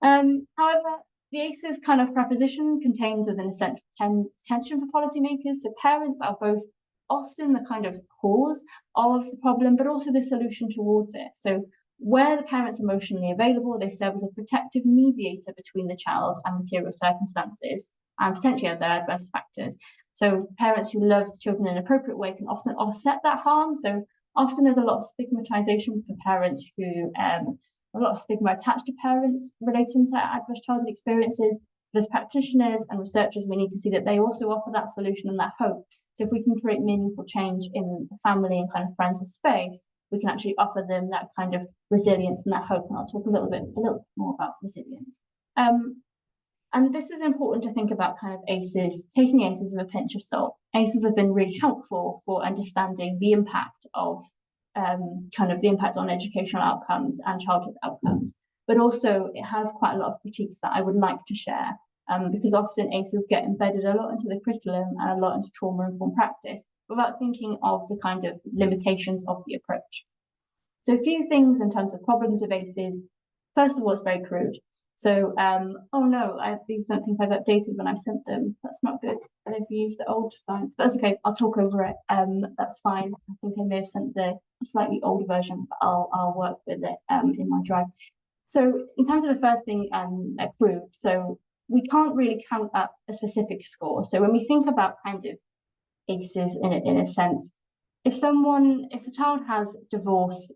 However, the ACEs kind of proposition contains within a central tension for policymakers. So parents are both often the kind of cause of the problem, but also the solution towards it. So where the parents are emotionally available, they serve as a protective mediator between the child and material circumstances and potentially other adverse factors. So parents who love children in an appropriate way can often offset that harm. So often there's a lot of stigmatization for parents who, a lot of stigma attached to parents relating to adverse childhood experiences. But as practitioners and researchers, we need to see that they also offer that solution and that hope. So if we can create meaningful change in the family and kind of parental space, we can actually offer them that kind of resilience and that hope. And I'll talk a little bit more about resilience. And this is important to think about kind of ACEs, taking ACEs with a pinch of salt. ACEs have been really helpful for understanding the impact of the impact on educational outcomes and childhood outcomes. But also it has quite a lot of critiques that I would like to share. Because often ACEs get embedded a lot into the curriculum and a lot into trauma-informed practice without thinking of the kind of limitations of the approach. So a few things in terms of problems of ACEs. First of all, it's very crude. So, oh no, these don't think I've updated when I've sent them. That's not good. They've used the old slides, but that's okay. I'll talk over it. That's fine. I think I may have sent the slightly older version, but I'll work with it in my drive. So in terms of the first thing, crude. So we can't really count up a specific score. So when we think about kind of ACEs in a sense, if a child has divorce,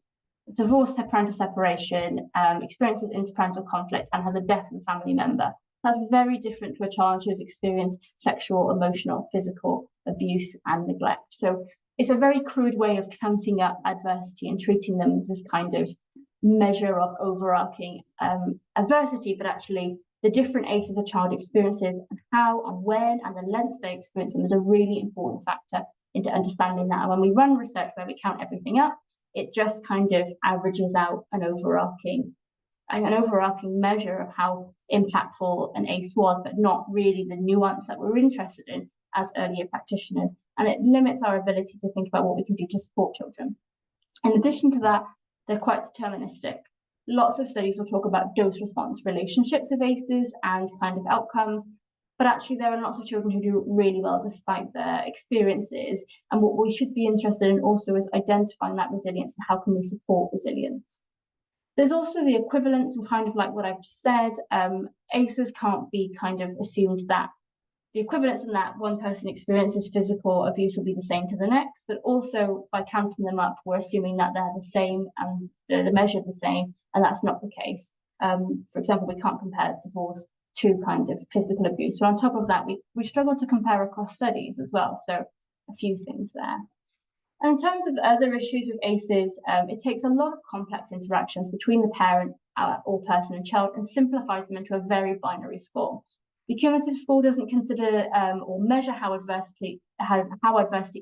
parental separation, experiences interparental conflict and has a death of a family member, that's very different to a child who's experienced sexual, emotional, physical abuse and neglect. So it's a very crude way of counting up adversity and treating them as this kind of measure of overarching adversity, but actually the different ACEs a child experiences and how and when and the length they experience them is a really important factor into understanding that. And when we run research where we count everything up, it just kind of averages out an overarching measure of how impactful an ACE was, but not really the nuance that we're interested in as earlier practitioners. And it limits our ability to think about what we can do to support children. In addition to that, they're quite deterministic. Lots of studies will talk about dose-response relationships of ACEs and kind of outcomes, but actually there are lots of children who do really well despite their experiences. And what we should be interested in also is identifying that resilience and how can we support resilience. There's also the equivalence and kind of like what I've just said, ACEs can't be kind of assumed that the equivalence in that one person experiences physical abuse will be the same to the next, but also by counting them up, we're assuming that they're the same and they're measured the same, and that's not the case. For example, we can't compare divorce to kind of physical abuse. But on top of that, we struggle to compare across studies as well. So a few things there. And in terms of other issues with ACEs, it takes a lot of complex interactions between the parent or person and child and simplifies them into a very binary score. The cumulative score doesn't consider or measure how adversity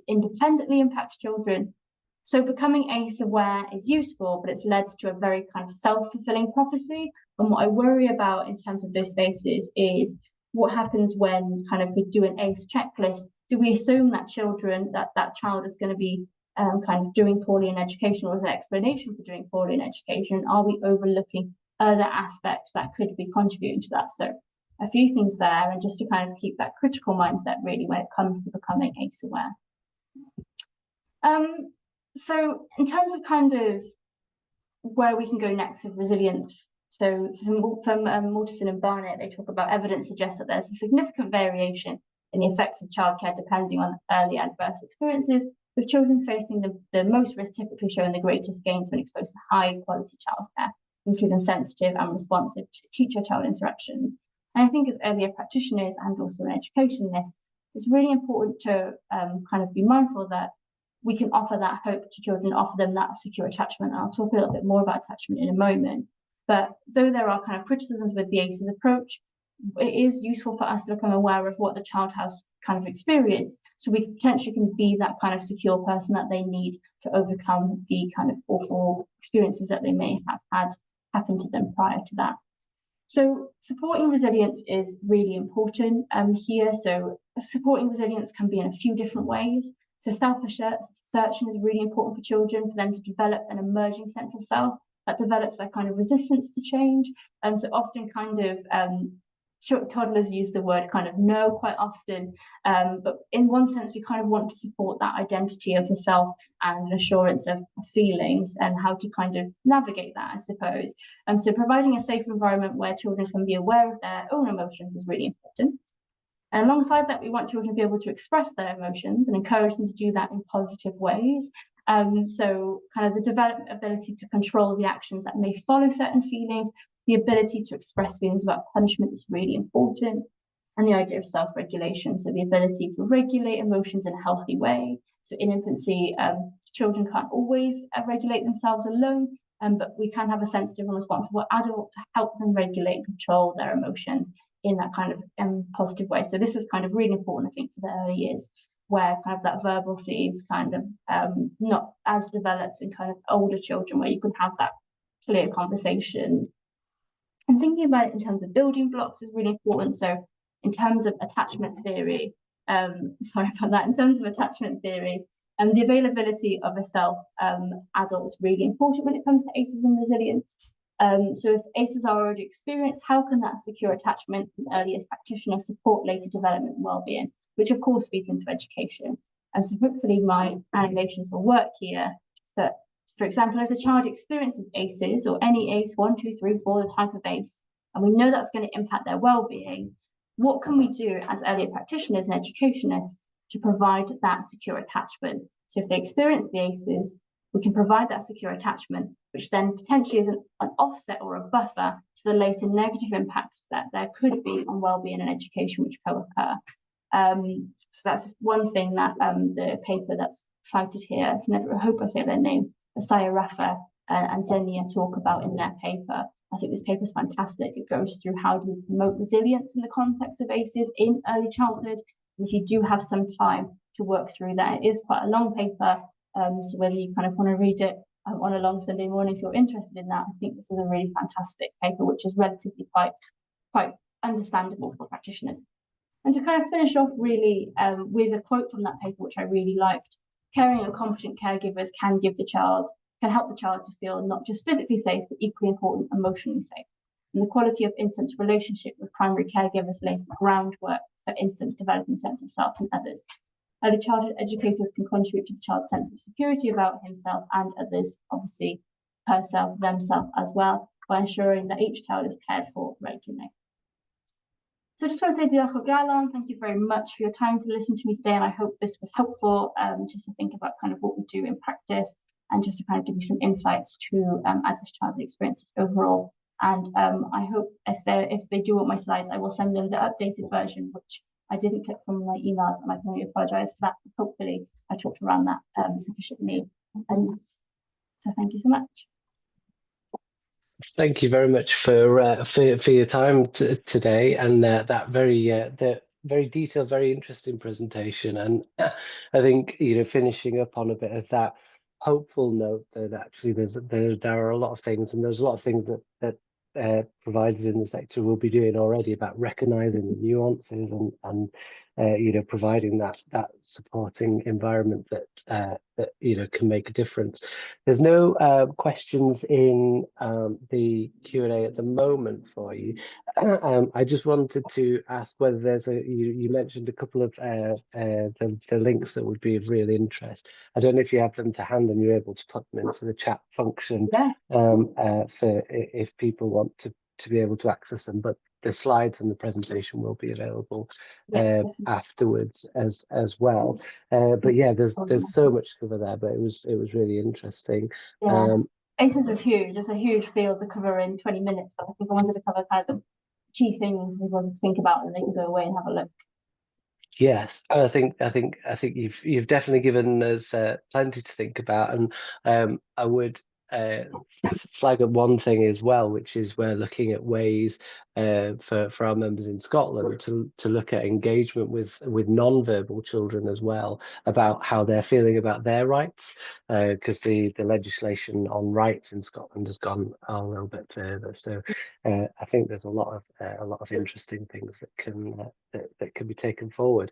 independently impacts children. So becoming ACE aware is useful, but it's led to a very kind of self-fulfilling prophecy. And what I worry about in terms of those spaces is what happens when kind of we do an ACE checklist. Do we assume that that child is going to be kind of doing poorly in education, or is there explanation for doing poorly in education? Are we overlooking other aspects that could be contributing to that. So a few things there, and just to kind of keep that critical mindset really when it comes to becoming ACE aware. So in terms of kind of where we can go next with resilience, so from Mortensen and Barnett, they talk about evidence suggests that there's a significant variation in the effects of childcare depending on early adverse experiences, with children facing the most risk typically showing the greatest gains when exposed to high quality childcare, including sensitive and responsive teacher-child interactions. And I think as earlier practitioners and also educationists, it's really important to kind of be mindful that we can offer that hope to children, offer them that secure attachment. And I'll talk a little bit more about attachment in a moment. But though there are kind of criticisms with the ACEs approach, it is useful for us to become aware of what the child has kind of experienced, so we potentially can be that kind of secure person that they need to overcome the kind of awful experiences that they may have had happen to them prior to that. So supporting resilience is really important here. So supporting resilience can be in a few different ways. So self-assertion is really important for children, for them to develop an emerging sense of self that develops that kind of resistance to change. And so often kind of toddlers use the word kind of no quite often, but in one sense we kind of want to support that identity of the self and an assurance of feelings and how to kind of navigate that, I suppose. So providing a safe environment where children can be aware of their own emotions is really important. And alongside that, we want children to be able to express their emotions and encourage them to do that in positive ways. So kind of the development ability to control the actions that may follow certain feelings, the ability to express feelings without punishment is really important. And the idea of self-regulation, so the ability to regulate emotions in a healthy way. So in infancy, children can't always regulate themselves alone, but we can have a sensitive and responsible adult to help them regulate and control their emotions in that kind of positive way. So this is kind of really important, I think, for the early years, where kind of that verbal-C is kind of not as developed in kind of older children, where you can have that clear conversation. And thinking about it in terms of building blocks is really important. So in terms of attachment theory, the availability of a self adult is really important when it comes to ACEs and resilience. So if ACEs are already experienced, how can that secure attachment from earliest practitioners support later development and well-being, which of course feeds into education. And so hopefully my animations will work here. But for example, as a child experiences ACEs, or any ACE, 1, 2, 3, 4, the type of ACE, and we know that's going to impact their well-being, what can we do as earlier practitioners and educationists to provide that secure attachment? So if they experience the ACEs, we can provide that secure attachment, which then potentially is an offset or a buffer to the later negative impacts that there could be on well-being and education which co-occur. So that's one thing that the paper that's cited here, I hope I say their name, Asaya Rafa and Zenia talk about in their paper. I think this paper is fantastic. It goes through how do we promote resilience in the context of ACEs in early childhood. And if you do have some time to work through that, it is quite a long paper. So whether you kind of want to read it on a long Sunday morning, if you're interested in that, I think this is a really fantastic paper, which is relatively quite understandable for practitioners. And to kind of finish off really with a quote from that paper, which I really liked: caring and competent caregivers can help the child to feel not just physically safe, but equally important, emotionally safe. And the quality of infants' relationship with primary caregivers lays the groundwork for infants developing a sense of self and others. Early childhood educators can contribute to the child's sense of security about himself and others, obviously herself, themselves as well, by ensuring that each child is cared for regularly. So I just want to say diolch o galon, thank you very much for your time to listen to me today, and I hope this was helpful just to think about kind of what we do in practice and just to kind of give you some insights to adverse childhood experiences overall. And I hope if they do want my slides, I will send them the updated version, which I didn't click from my emails, and I can only apologise for that. Hopefully I talked around that sufficiently. And so thank you so much. Thank you very much for your time today, and that very detailed, very interesting presentation. And I think, you know, finishing up on a bit of that hopeful note that actually there are a lot of things, and there's a lot of things that providers in the sector will be doing already about recognising the nuances and providing that supporting environment that can make a difference. There's no questions in the Q&A at the moment for you. I just wanted to ask whether there's you mentioned a couple of the links that would be of real interest. I don't know if you have them to hand and you're able to put them into the chat function, for if people want to be able to access them, but the slides and the presentation will be available afterwards as well. But yeah, there's so much to cover there, but it was really interesting. ACEs is huge. It's a huge field to cover in 20 minutes, but I think I wanted to cover kind of the key things people want to think about, and they can go away and have a look. Yes, and I think you've definitely given us plenty to think about, and I would flag up one thing as well, which is we're looking at ways for our members in Scotland to look at engagement with non-verbal children as well, about how they're feeling about their rights, because the legislation on rights in Scotland has gone a little bit further. So I think there's a lot of interesting things that can be taken forward.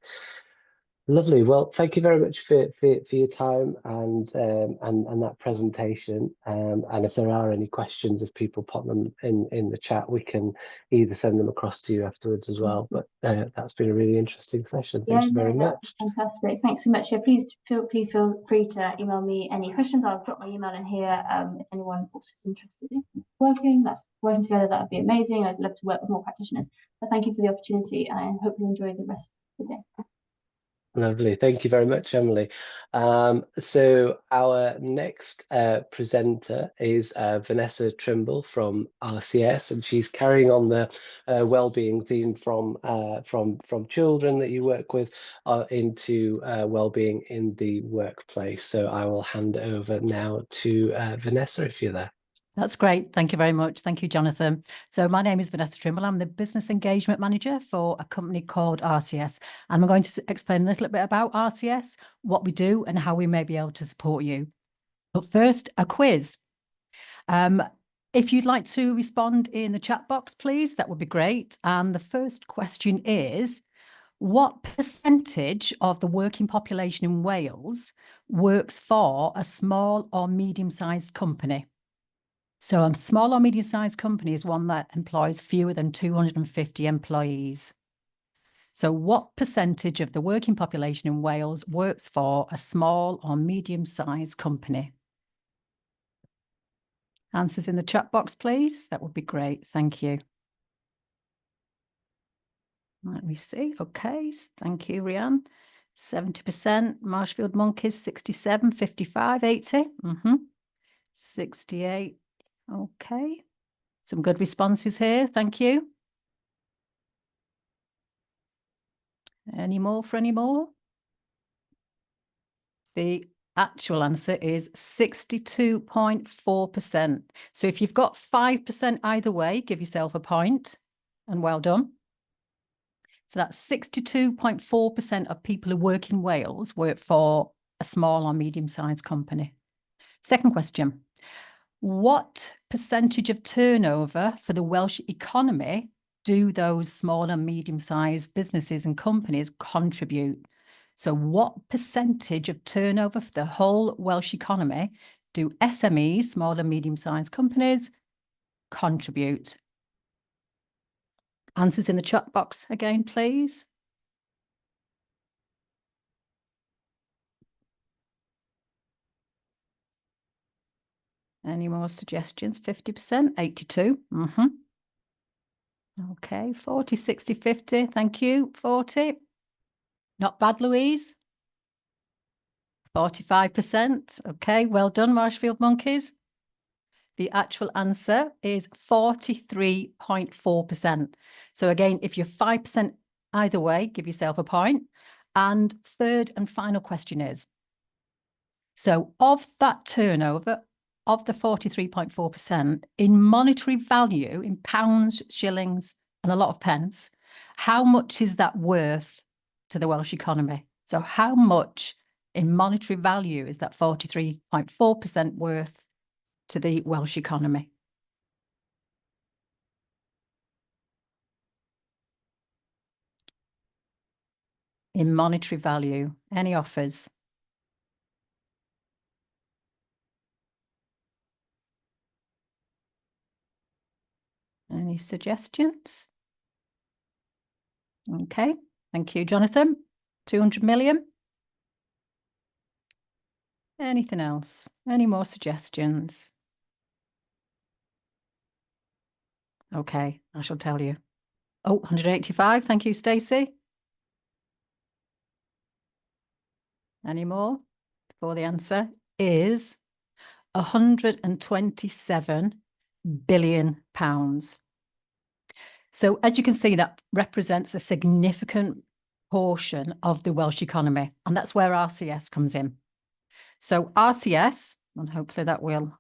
Lovely. Well, thank you very much for your time and that presentation. And if there are any questions, if people pop them in the chat, we can either send them across to you afterwards as well. But that's been a really interesting session. Thank you very much. Fantastic. Thanks so much. Yeah, please feel free to email me any questions. I'll drop my email in here. If anyone also is interested in working together, that would be amazing. I'd love to work with more practitioners. But thank you for the opportunity, and I hope you enjoy the rest of the day. Lovely. Thank you very much, Emily. So our next presenter is Vanessa Trimble from RCS, and she's carrying on the wellbeing theme from children that you work with into wellbeing in the workplace. So I will hand over now to Vanessa, if you're there. That's great. Thank you very much. Thank you, Jonathan. So my name is Vanessa Trimble. I'm the Business Engagement Manager for a company called RCS. And I'm going to explain a little bit about RCS, what we do and how we may be able to support you. But first, a quiz. If you'd like to respond in the chat box, please, that would be great. And the first question is, what percentage of the working population in Wales works for a small or medium-sized company? So a small or medium-sized company is one that employs fewer than 250 employees. So what percentage of the working population in Wales works for a small or medium-sized company? Answers in the chat box, please. That would be great. Thank you. Let me see. Okay. Thank you, Rianne. 70%. Marshfield Monkeys, 67, 55, 80. 68. Okay, some good responses here. Thank you. Any more for any more? The actual answer is 62.4%. So if you've got 5% either way, give yourself a point, and well done. So that's 62.4% of people who work in Wales work for a small or medium-sized company. Second question. What percentage of turnover for the Welsh economy do those small and medium-sized businesses and companies contribute? So what percentage of turnover for the whole Welsh economy do SMEs, small and medium-sized companies, contribute? Answers in the chat box again, please. Any more suggestions? 50%, 82. Okay, 40, 60, 50. Thank you. 40. Not bad, Louise. 45%. Okay, well done, Marshfield Monkeys. The actual answer is 43.4%. So again, if you're 5% either way, give yourself a point. And third and final question is, so of that turnover, of the 43.4%, in monetary value, in pounds, shillings, and a lot of pence, how much is that worth to the Welsh economy? So how much in monetary value is that 43.4% worth to the Welsh economy? in monetary value? Any offers? Any suggestions? Okay, thank you, Jonathan. 200 million. Anything else? Any more suggestions? Okay, I shall tell you. Oh, 185. Thank you, Stacey. Any more? Before the answer is 127 billion pounds. So as you can see, that represents a significant portion of the Welsh economy, and that's where RCS comes in. So RCS, and hopefully that will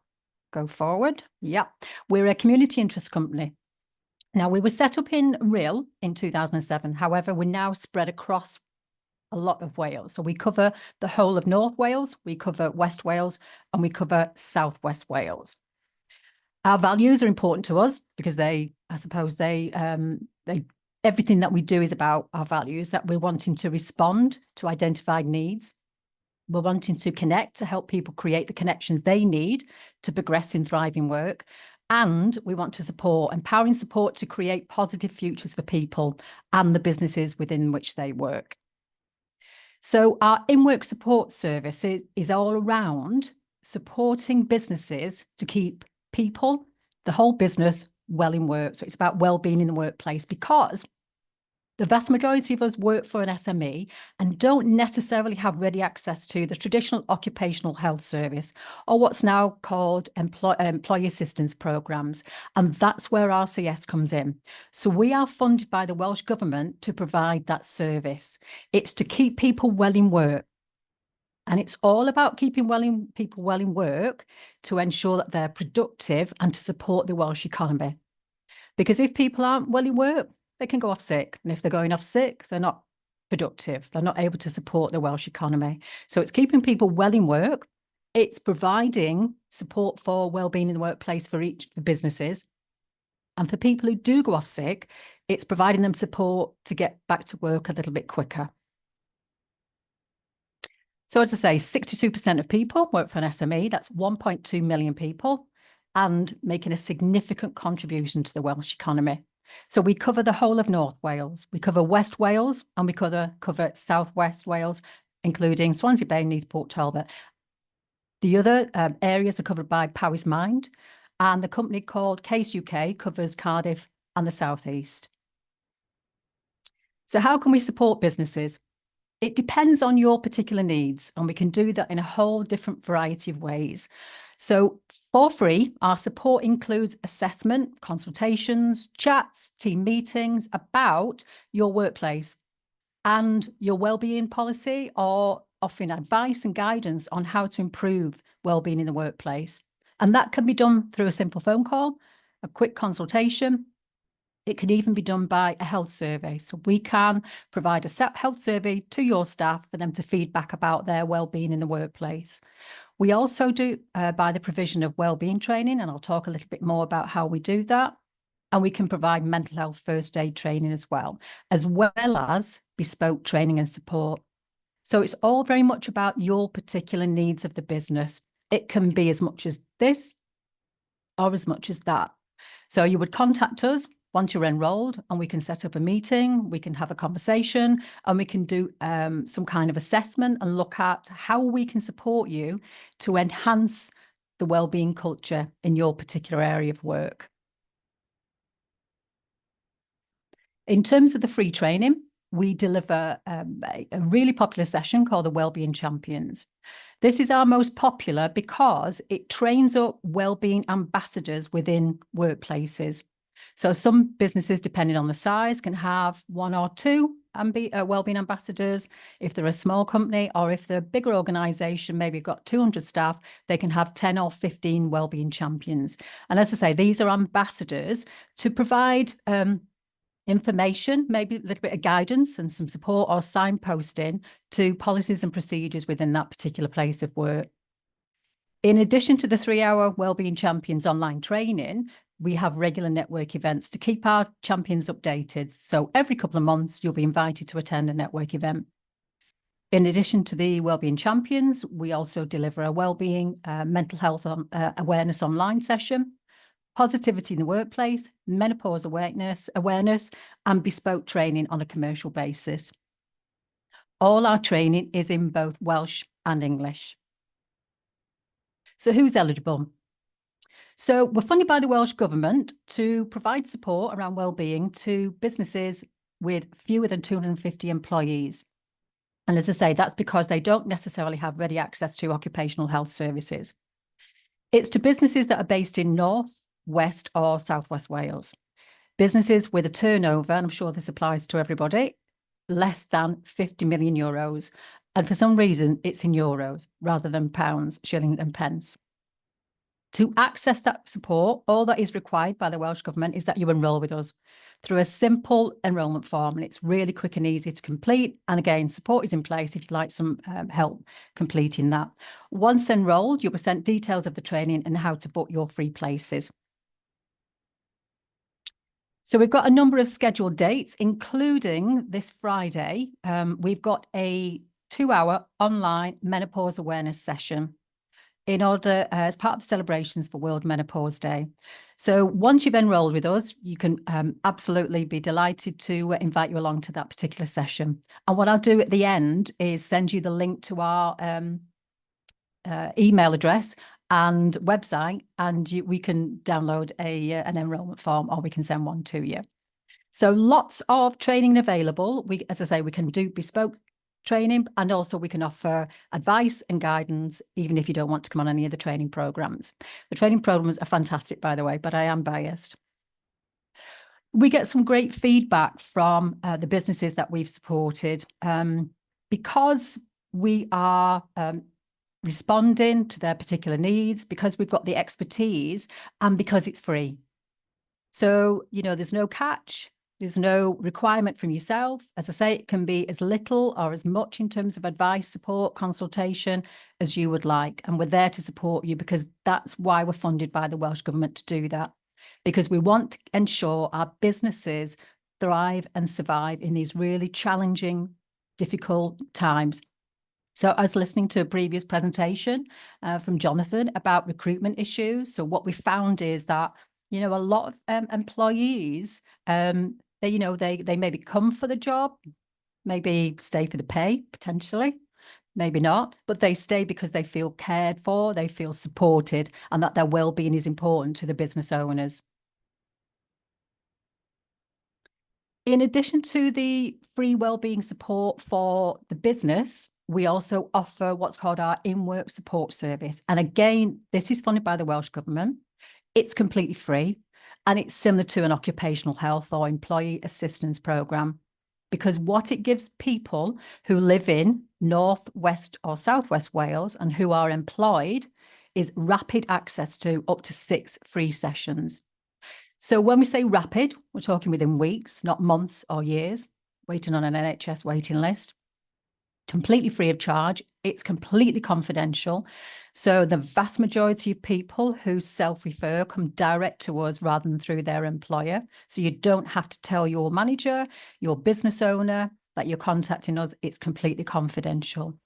go forward. Yeah, we're a community interest company. Now, we were set up in Rhyl in 2007. However, we're now spread across a lot of Wales. So we cover the whole of North Wales, we cover West Wales, and we cover Southwest Wales. Our values are important to us because I suppose everything that we do is about our values, that we're wanting to respond to identified needs. We're wanting to connect to help people create the connections they need to progress in thriving work. And we want to support, empowering support to create positive futures for people and the businesses within which they work. So our in-work support service is all around supporting businesses to keep people, the whole business, well in work. So it's about well-being in the workplace, because the vast majority of us work for an SME and don't necessarily have ready access to the traditional occupational health service, or what's now called employee assistance programmes. And that's where RCS comes in. So we are funded by the Welsh Government to provide that service. It's to keep people well in work. And it's all about keeping people well in work to ensure that they're productive and to support the Welsh economy. Because if people aren't well in work, they can go off sick. And if they're going off sick, they're not productive. They're not able to support the Welsh economy. So it's keeping people well in work. It's providing support for well-being in the workplace for each of the businesses. And for people who do go off sick, it's providing them support to get back to work a little bit quicker. So as I say, 62% of people work for an SME. That's 1.2 million people, and making a significant contribution to the Welsh economy. So we cover the whole of North Wales, we cover West Wales, and we cover Southwest Wales, including Swansea Bay, Neath, Port Talbot. The other areas are covered by Powys Mind, and the company called Case UK covers Cardiff and the South East. So how can we support businesses? It depends on your particular needs, and we can do that in a whole different variety of ways. So for free, our support includes assessment, consultations, chats, team meetings about your workplace and your wellbeing policy, or offering advice and guidance on how to improve wellbeing in the workplace. And that can be done through a simple phone call, a quick consultation. It can even be done by a health survey. So we can provide a health survey to your staff for them to feedback about their wellbeing in the workplace. We also do by the provision of wellbeing training, and I'll talk a little bit more about how we do that. And we can provide mental health first aid training as well as bespoke training and support. So it's all very much about your particular needs of the business. It can be as much as this or as much as that. So you would contact us once you're enrolled, and we can set up a meeting, we can have a conversation, and we can do some kind of assessment and look at how we can support you to enhance the wellbeing culture in your particular area of work. In terms of the free training, we deliver a really popular session called the Wellbeing Champions. This is our most popular because it trains up wellbeing ambassadors within workplaces. So some businesses, depending on the size, can have 1 or 2 wellbeing ambassadors. If they're a small company, or if they're a bigger organisation, maybe got 200 staff, they can have 10 or 15 wellbeing champions. And as I say, these are ambassadors to provide information, maybe a little bit of guidance and some support or signposting to policies and procedures within that particular place of work. In addition to the 3-hour Wellbeing Champions online training, we have regular network events to keep our champions updated. So every couple of months, you'll be invited to attend a network event. In addition to the Wellbeing Champions, we also deliver a wellbeing mental health awareness online session, positivity in the workplace, menopause awareness, and bespoke training on a commercial basis. All our training is in both Welsh and English. So who's eligible? So we're funded by the Welsh Government to provide support around wellbeing to businesses with fewer than 250 employees. And as I say, that's because they don't necessarily have ready access to occupational health services. It's to businesses that are based in North, West or South West Wales. Businesses with a turnover, and I'm sure this applies to everybody, less than 50 million euros. And for some reason, it's in euros rather than pounds, shillings and pence. To access that support, all that is required by the Welsh Government is that you enrol with us through a simple enrolment form, and it's really quick and easy to complete. And again, support is in place if you'd like some help completing that. Once enrolled, you'll be sent details of the training and how to book your free places. So we've got a number of scheduled dates, including this Friday. We've got a 2-hour online menopause awareness session in order as part of the celebrations for World Menopause Day. So once you've enrolled with us, you can absolutely be delighted to invite you along to that particular session. And what I'll do at the end is send you the link to our email address and website, and we can download an enrolment form, or we can send one to you. So lots of training available. As I say, we can do bespoke training, and also we can offer advice and guidance, even if you don't want to come on any of the training programs. The training programs are fantastic, by the way, but I am biased. We get some great feedback from the businesses that we've supported because we are responding to their particular needs, because we've got the expertise, and because it's free. So, you know, there's no catch. There's no requirement from yourself. As I say, it can be as little or as much in terms of advice, support, consultation as you would like. And we're there to support you, because that's why we're funded by the Welsh Government to do that. Because we want to ensure our businesses thrive and survive in these really challenging, difficult times. So I was listening to a previous presentation from Jonathan about recruitment issues. So what we found is that, you know, a lot of employees, they maybe come for the job, maybe stay for the pay, potentially, maybe not, but they stay because they feel cared for, they feel supported, and that their well-being is important to the business owners. In addition to the free wellbeing support for the business, we also offer what's called our in-work support service. And again, this is funded by the Welsh Government. It's completely free, and it's similar to an occupational health or employee assistance programme, because what it gives people who live in North, West or South West Wales and who are employed is rapid access to up to 6 free sessions. So when we say rapid, we're talking within weeks, not months or years, waiting on an NHS waiting list. Completely free of charge. It's completely confidential. So the vast majority of people who self-refer come direct to us rather than through their employer. So you don't have to tell your manager, your business owner that you're contacting us. It's completely confidential.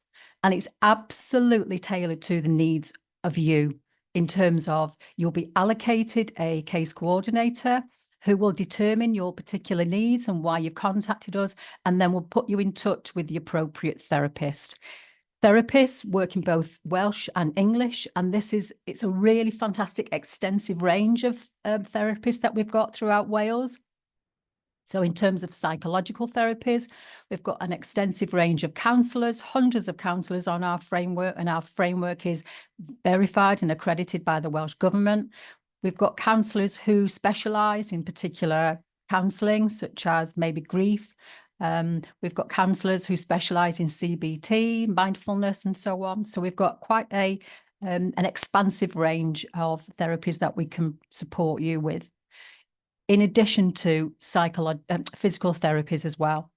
And it's absolutely tailored to the needs of you, in terms of you'll be allocated a case coordinator who will determine your particular needs and why you've contacted us, and then we'll put you in touch with the appropriate therapist. Therapists work in both Welsh and English, and it's a really fantastic, extensive range of therapists that we've got throughout Wales. So in terms of psychological therapies, we've got an extensive range of counsellors, hundreds of counsellors on our framework, and our framework is verified and accredited by the Welsh Government. We've got counsellors who specialise in particular counselling, such as maybe grief. We've got counsellors who specialise in CBT, mindfulness, and so on. So we've got quite an expansive range of therapies that we can support you with, in addition to physical therapies as well.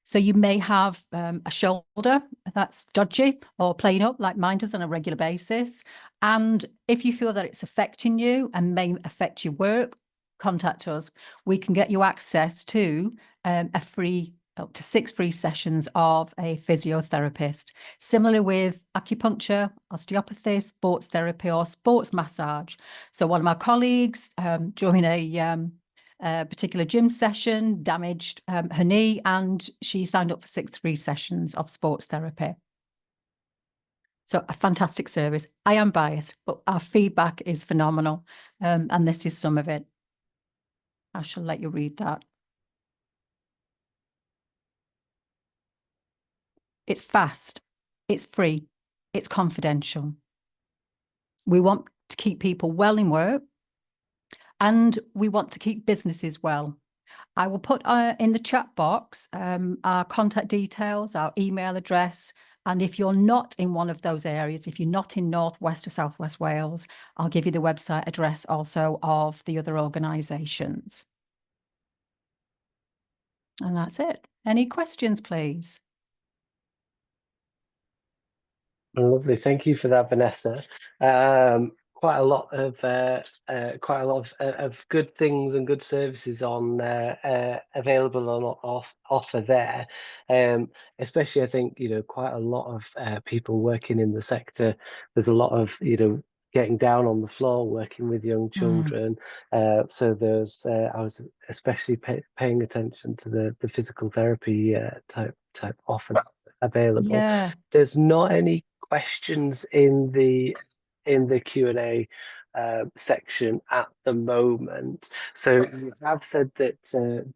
So you may have a shoulder that's dodgy or playing up like mine does on a regular basis. And if you feel that it's affecting you and may affect your work, contact us. We can get you access to a free up to 6 free sessions of a physiotherapist. Similarly with acupuncture, osteopathy, sports therapy or sports massage. So one of my colleagues during a particular gym session damaged her knee, and she signed up for 6 free sessions of sports therapy. So a fantastic service. I am biased, but our feedback is phenomenal. And this is some of it. I shall let you read that. It's fast, it's free, it's confidential. We want to keep people well in work, and we want to keep businesses well. I will put in the chat box our contact details, our email address, and if you're not in one of those areas, if you're not in North West or South West Wales, I'll give you the website address also of the other organisations. And that's it. Any questions, please? Lovely, thank you for that, Vanessa. Quite a lot of good things and good services on available on offer there. Especially, I think, you know, quite a lot of people working in the sector. There's a lot of, you know, getting down on the floor, working with young children. So there's I was especially paying attention to the physical therapy type offer available. Yeah. There's not any questions in the Q&A section at the moment. So you have said that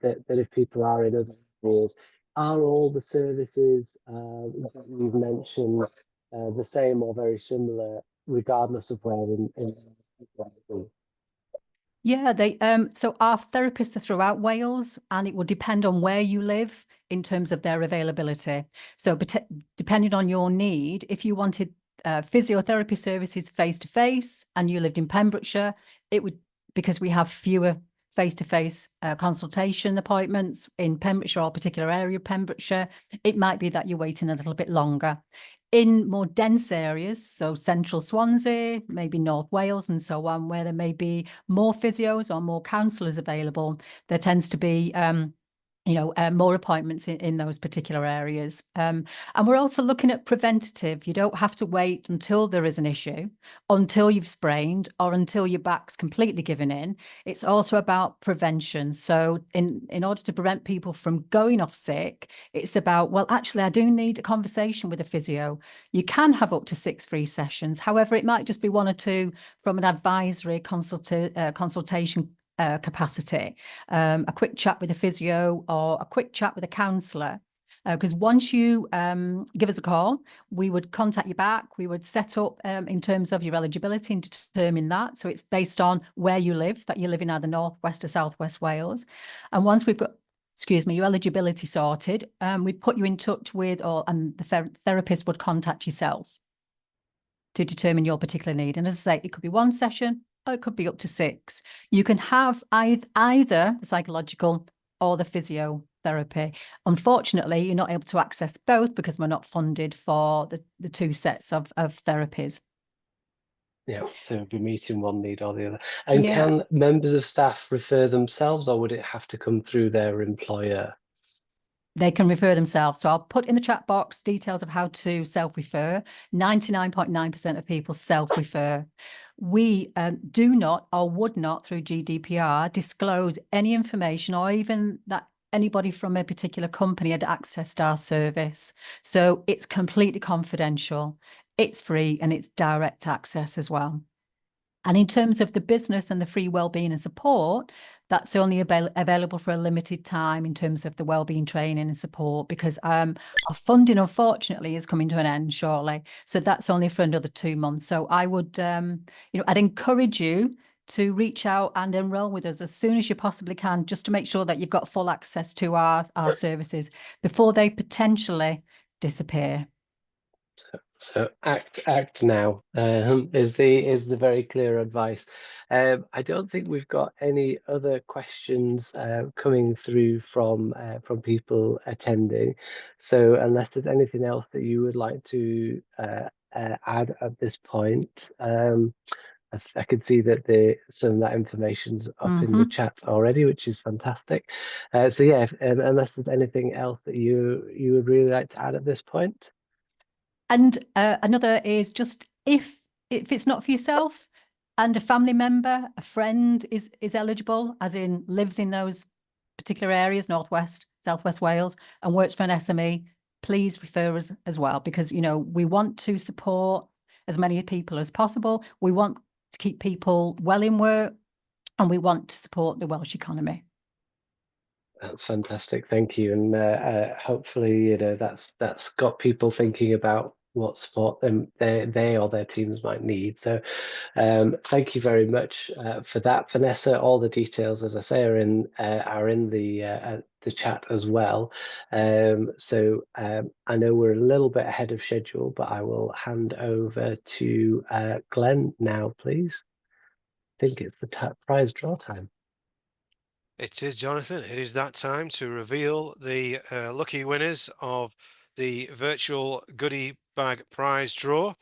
that if people are in other areas, are all the services that you've mentioned the same or very similar, regardless of where in Yeah, they so our therapists are throughout Wales, and it will depend on where you live in terms of their availability. So depending on your need, if you wanted physiotherapy services face-to-face and you lived in Pembrokeshire, it would, because we have fewer face-to-face consultation appointments in Pembrokeshire or a particular area of Pembrokeshire, it might be that you're waiting a little bit longer. In more dense areas, so central Swansea, maybe North Wales and so on, where there may be more physios or more counsellors available, there tends to be more appointments in those particular areas. And we're also looking at preventative. You don't have to wait until there is an issue, until you've sprained or until your back's completely given in. It's also about prevention. So in order to prevent people from going off sick, it's about, well, actually, I do need a conversation with a physio. You can have up to 6 free sessions. However, it might just be 1 or 2 from an advisory consultation capacity, a quick chat with a physio or a quick chat with a counsellor. Because once you give us a call, we would contact you back. We would set up in terms of your eligibility and determine that. So it's based on where you live, that you live in either North West or South West Wales. And once we've got, your eligibility sorted, we'd put you in touch with, and the therapist would contact yourself to determine your particular need. And as I say, it could be 1 session, or it could be up to 6. You can have either the psychological or the physiotherapy. Unfortunately, you're not able to access both because we're not funded for the 2 sets of therapies. Yeah, so be meeting one need or the other. And can members of staff refer themselves, or would it have to come through their employer? They can refer themselves. So I'll put in the chat box details of how to self-refer. 99.9% of people self-refer. We do not or would not, through GDPR, disclose any information or even that anybody from a particular company had accessed our service. So it's completely confidential, it's free, and it's direct access as well. And in terms of the business and the free wellbeing and support, that's only available for a limited time in terms of the wellbeing training and support, because our funding, unfortunately, is coming to an end shortly. So that's only for another 2 months. So I would, I'd encourage you to reach out and enroll with us as soon as you possibly can, just to make sure that you've got full access to our services before they potentially disappear. So act now is the very clear advice. I don't think we've got any other questions coming through from people attending. So unless there's anything else that you would like to add at this point, I can see that some of that information's up in the chat already, which is fantastic. So yeah, unless there's anything else that you would really like to add at this point. And another is just if it's not for yourself and a family member, a friend is eligible, as in lives in those particular areas, Northwest, Southwest Wales, and works for an SME, please refer us as well, because, you know, we want to support as many people as possible. We want to keep people well in work, and we want to support the Welsh economy. That's fantastic, thank you. And hopefully, you know, that's got people thinking about what support they or their teams might need. So thank you very much for that, Vanessa. All the details, as I say, are in the chat as well. So I know we're a little bit ahead of schedule, but I will hand over to Glenn now, please. I think it's the prize draw time. It is, Jonathan. It is that time to reveal the lucky winners of the virtual goodie bag prize draw.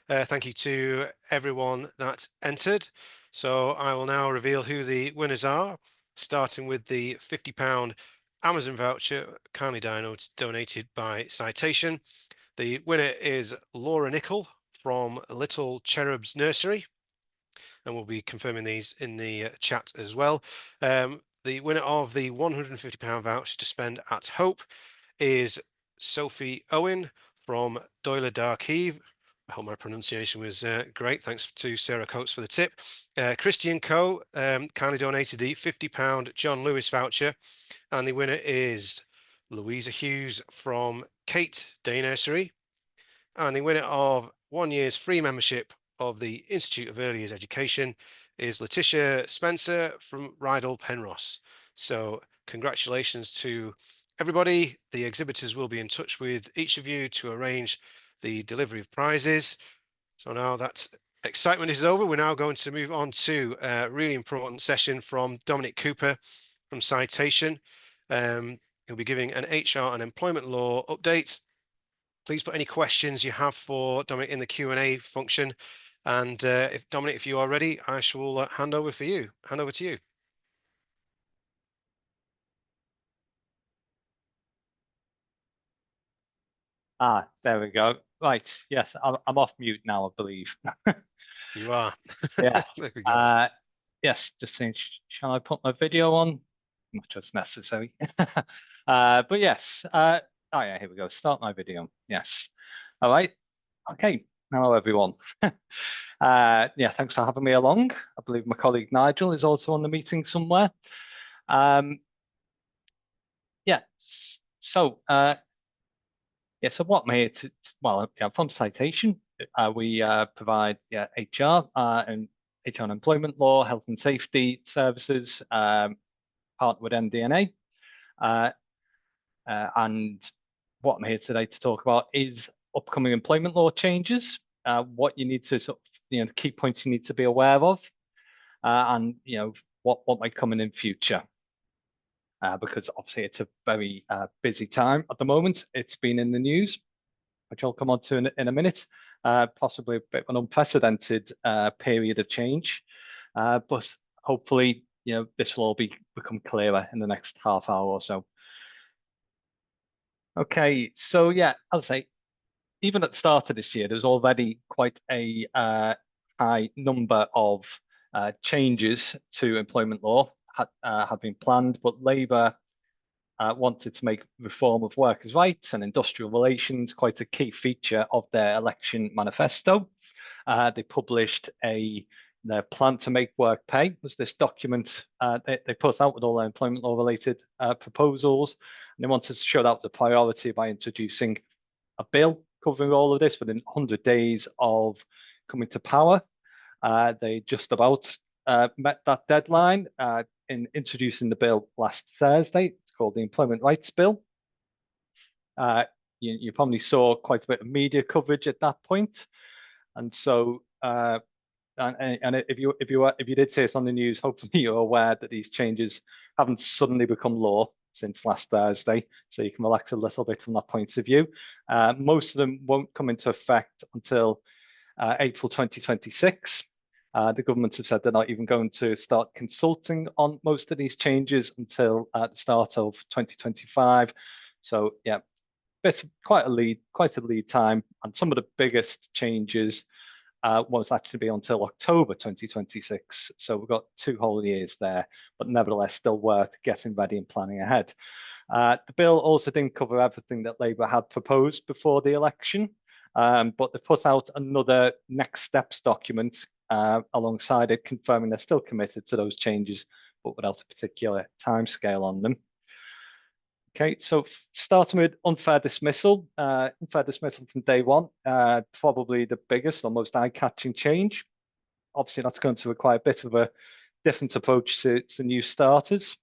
Thank you to everyone that entered. So I will now reveal who the winners are, starting with the £50 Amazon voucher kindly donated by Citation. The winner is Laura Nichol from Little Cherubs Nursery, and we'll be confirming these in the chat as well. The winner of the £150 voucher to spend at Hope is Sophie Owen from Doyle Darkeeve. I hope my pronunciation was great. Thanks to Sarah Coates for the tip. Christian Coe kindly donated the £50 John Lewis voucher, and the winner is Louisa Hughes from Kate Day Nursery. And the winner of 1 year's free membership of the Institute of Early Years Education is Letitia Spencer from Rydal Penrose. So congratulations to everybody. The exhibitors will be in touch with each of you to arrange the delivery of prizes. So now that excitement is over, we're now going to move on to a really important session from Dominic Cooper from Citation. He'll be giving an HR and employment law update. Please put any questions you have for Dominic in the Q&A function. And if Dominic, if you are ready, I shall hand over to you. There we go. Right. Yes, I'm off mute now, I believe. You are. Yes. There we go. Yes, just saying, shall I put my video on? Not just necessary. But yes. Oh yeah, here we go. Start my video. Yes. All right. Okay. Hello, everyone. Yeah, thanks for having me along. I believe my colleague Nigel is also on the meeting somewhere. Yeah. So so what I'm here to, well, from Citation, we provide HR and HR and employment law, health and safety services, partner with NDNA. And what I'm here today to talk about is upcoming employment law changes, what you need to sort of, the key points you need to be aware of, and what might come in future. Because obviously it's a very busy time at the moment. It's been in the news, which I'll come on to in a minute. Possibly a bit of an unprecedented period of change, but hopefully this will all become clearer in the next half hour or so. Okay, so yeah, as I say, even at the start of this year, there's already quite a high number of changes to employment law had been planned, but Labour wanted to make reform of workers' rights and industrial relations quite a key feature of their election manifesto. They published their plan to make work pay was this document they put out with all their employment law related proposals. And they wanted to show that the priority by introducing a bill covering all of this within 100 days of coming to power. They just about met that deadline in introducing the bill last Thursday. It's called the Employment Rights Bill. You probably saw quite a bit of media coverage at that point, and so if you did see it on the news, hopefully you're aware that these changes haven't suddenly become law since last Thursday, so you can relax a little bit from that point of view. Most of them won't come into effect until April 2026. The government have said they're not even going to start consulting on most of these changes until at the start of 2025. So yeah, quite a lead time, and some of the biggest changes won't actually be until October 2026. So we've got 2 whole years there, but nevertheless still worth getting ready and planning ahead. The bill also didn't cover everything that Labour had proposed before the election, but they put out another next steps document alongside it, confirming they're still committed to those changes, but without a particular timescale on them. Okay, so starting with unfair dismissal. Unfair dismissal from day one, probably the biggest or most eye-catching change. Obviously, that's going to require a bit of a different approach to new starters.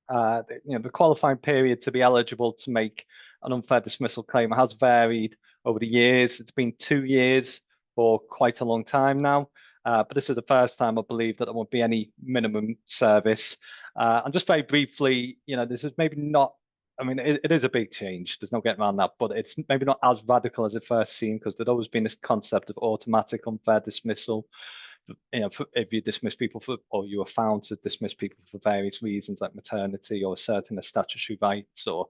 The qualifying period to be eligible to make an unfair dismissal claim has varied over the years. It's been 2 years for quite a long time now, but this is the first time I believe that there won't be any minimum service. And just very briefly, this is maybe not, I mean, it is a big change. There's no getting around that, but it's maybe not as radical as it first seemed, because there'd always been this concept of automatic unfair dismissal. If you dismiss people or you are found to dismiss people for various reasons like maternity or asserting their statutory rights or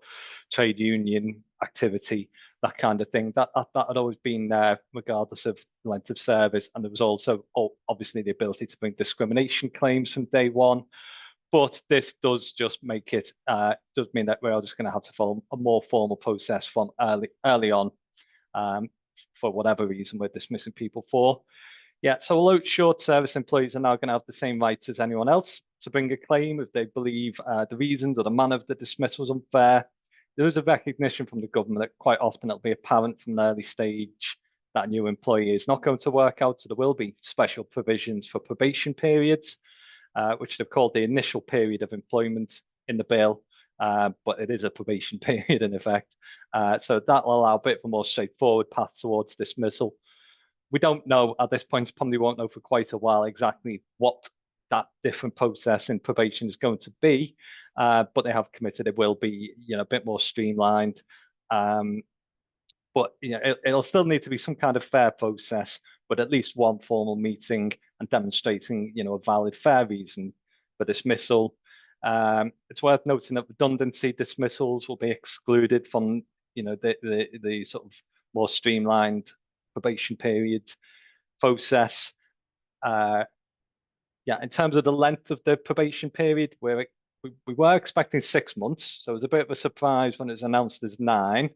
trade union activity, that kind of thing, that had always been there regardless of length of service. And there was also obviously the ability to bring discrimination claims from day one. But this does just make it, does mean that we're all just going to have to follow a more formal process from early on for whatever reason we're dismissing people for. Yeah, so although short service employees are now going to have the same rights as anyone else to bring a claim if they believe the reasons or the manner of the dismissal was unfair, there is a recognition from the government that quite often it'll be apparent from an early stage that a new employee is not going to work out. So there will be special provisions for probation periods, which they've called the initial period of employment in the bill, but it is a probation period in effect. So that will allow a bit of a more straightforward path towards dismissal. We don't know at this point, probably won't know for quite a while exactly what that different process in probation is going to be, but they have committed it will be a bit more streamlined. But it'll still need to be some kind of fair process, but at least one formal meeting and demonstrating a valid fair reason for dismissal. It's worth noting that redundancy dismissals will be excluded from the sort of more streamlined probation period process. In terms of the length of the probation period, we were expecting 6 months, so it was a bit of a surprise when it was announced as 9.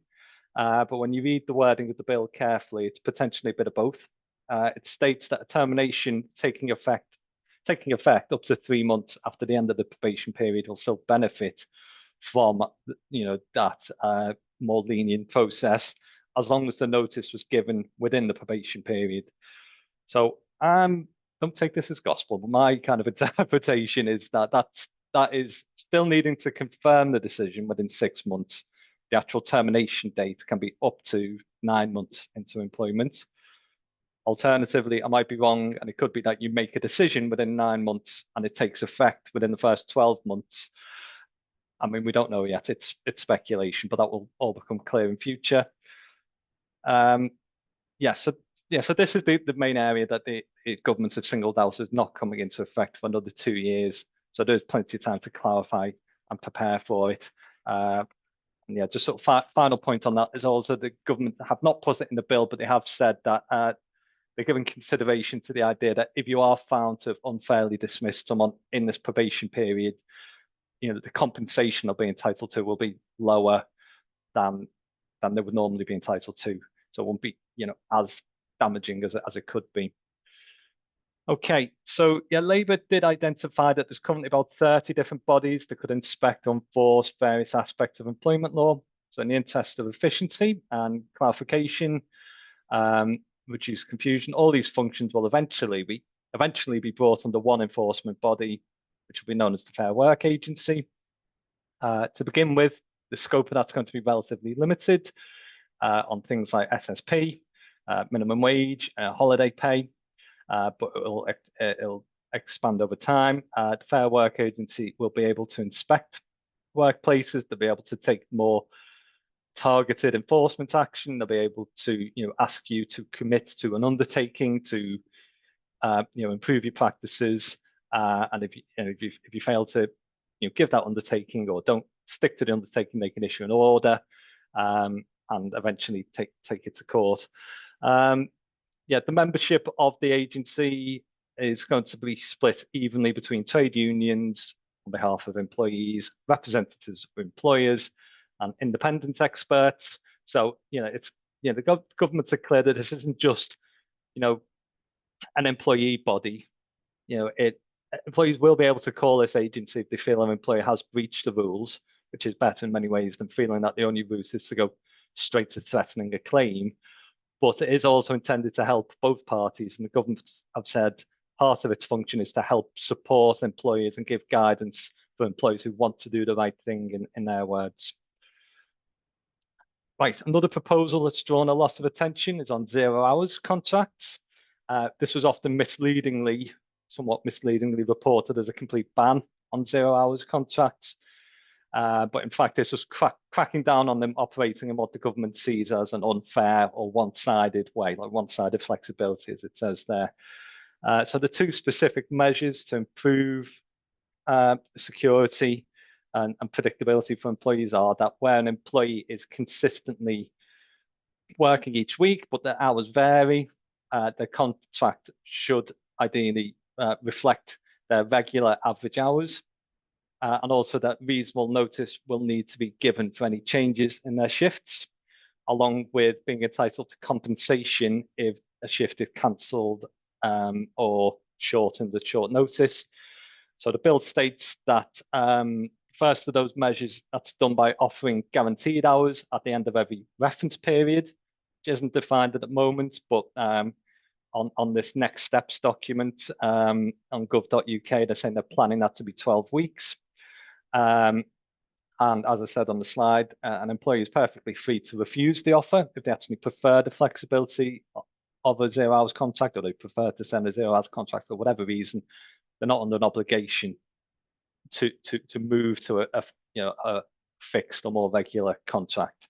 But when you read the wording of the bill carefully, it's potentially a bit of both. It states that a termination taking effect up to 3 months after the end of the probation period will still benefit from that more lenient process, as long as the notice was given within the probation period. So don't take this as gospel, but my kind of interpretation is that is still needing to confirm the decision within 6 months. The actual termination date can be up to 9 months into employment. Alternatively, I might be wrong, and it could be that you make a decision within 9 months and it takes effect within the first 12 months. I mean, we don't know yet. It's speculation, but that will all become clear in future. So this is the main area that the governments have singled out as not coming into effect for another 2 years. So there's plenty of time to clarify and prepare for it. Just sort of final point on that is also the government have not put it in the bill, but they have said that they're giving consideration to the idea that if you are found to have unfairly dismissed someone in this probation period, the compensation they'll be entitled to will be lower than they would normally be entitled to. So it won't be, as damaging as it could be. Okay, so Labour did identify that there's currently about 30 different bodies that could inspect or enforce various aspects of employment law. So in the interest of efficiency and clarification, reduce confusion, all these functions will eventually be brought under one enforcement body, which will be known as the Fair Work Agency. To begin with, the scope of that's going to be relatively limited on things like SSP, minimum wage, holiday pay, but it'll expand over time. The Fair Work Agency will be able to inspect workplaces. They'll be able to take more targeted enforcement action. They'll be able to ask you to commit to an undertaking to improve your practices, and if you fail to give that undertaking or don't stick to the undertaking, they can issue an order and eventually take it to court. The membership of the agency is going to be split evenly between trade unions on behalf of employees, representatives of employers, and independent experts. So it's the governments are clear that this isn't just an employee body. Employees will be able to call this agency if they feel an employer has breached the rules, which is better in many ways than feeling that the only route is to go straight to threatening a claim. But it is also intended to help both parties, and the government have said part of its function is to help support employers and give guidance for employees who want to do the right thing, in their words. Right, another proposal that's drawn a lot of attention is on 0 hours contracts. This was often somewhat misleadingly reported as a complete ban on 0 hours contracts. But in fact, it's just cracking down on them operating in what the government sees as an unfair or one-sided way, like one-sided flexibility, as it says there. So the two specific measures to improve security and predictability for employees are that where an employee is consistently working each week, but their hours vary, the contract should ideally reflect their regular average hours. And also that reasonable notice will need to be given for any changes in their shifts, along with being entitled to compensation if a shift is cancelled or shortened at short notice. So the bill states that first of those measures, that's done by offering guaranteed hours at the end of every reference period, which isn't defined at the moment, but on this next steps document on gov.uk, they're saying they're planning that to be 12 weeks. And as I said on the slide, an employee is perfectly free to refuse the offer if they actually prefer the flexibility of a 0 hours contract, or they prefer to send a 0 hours contract for whatever reason. They're not under an obligation to move to a fixed or more regular contract.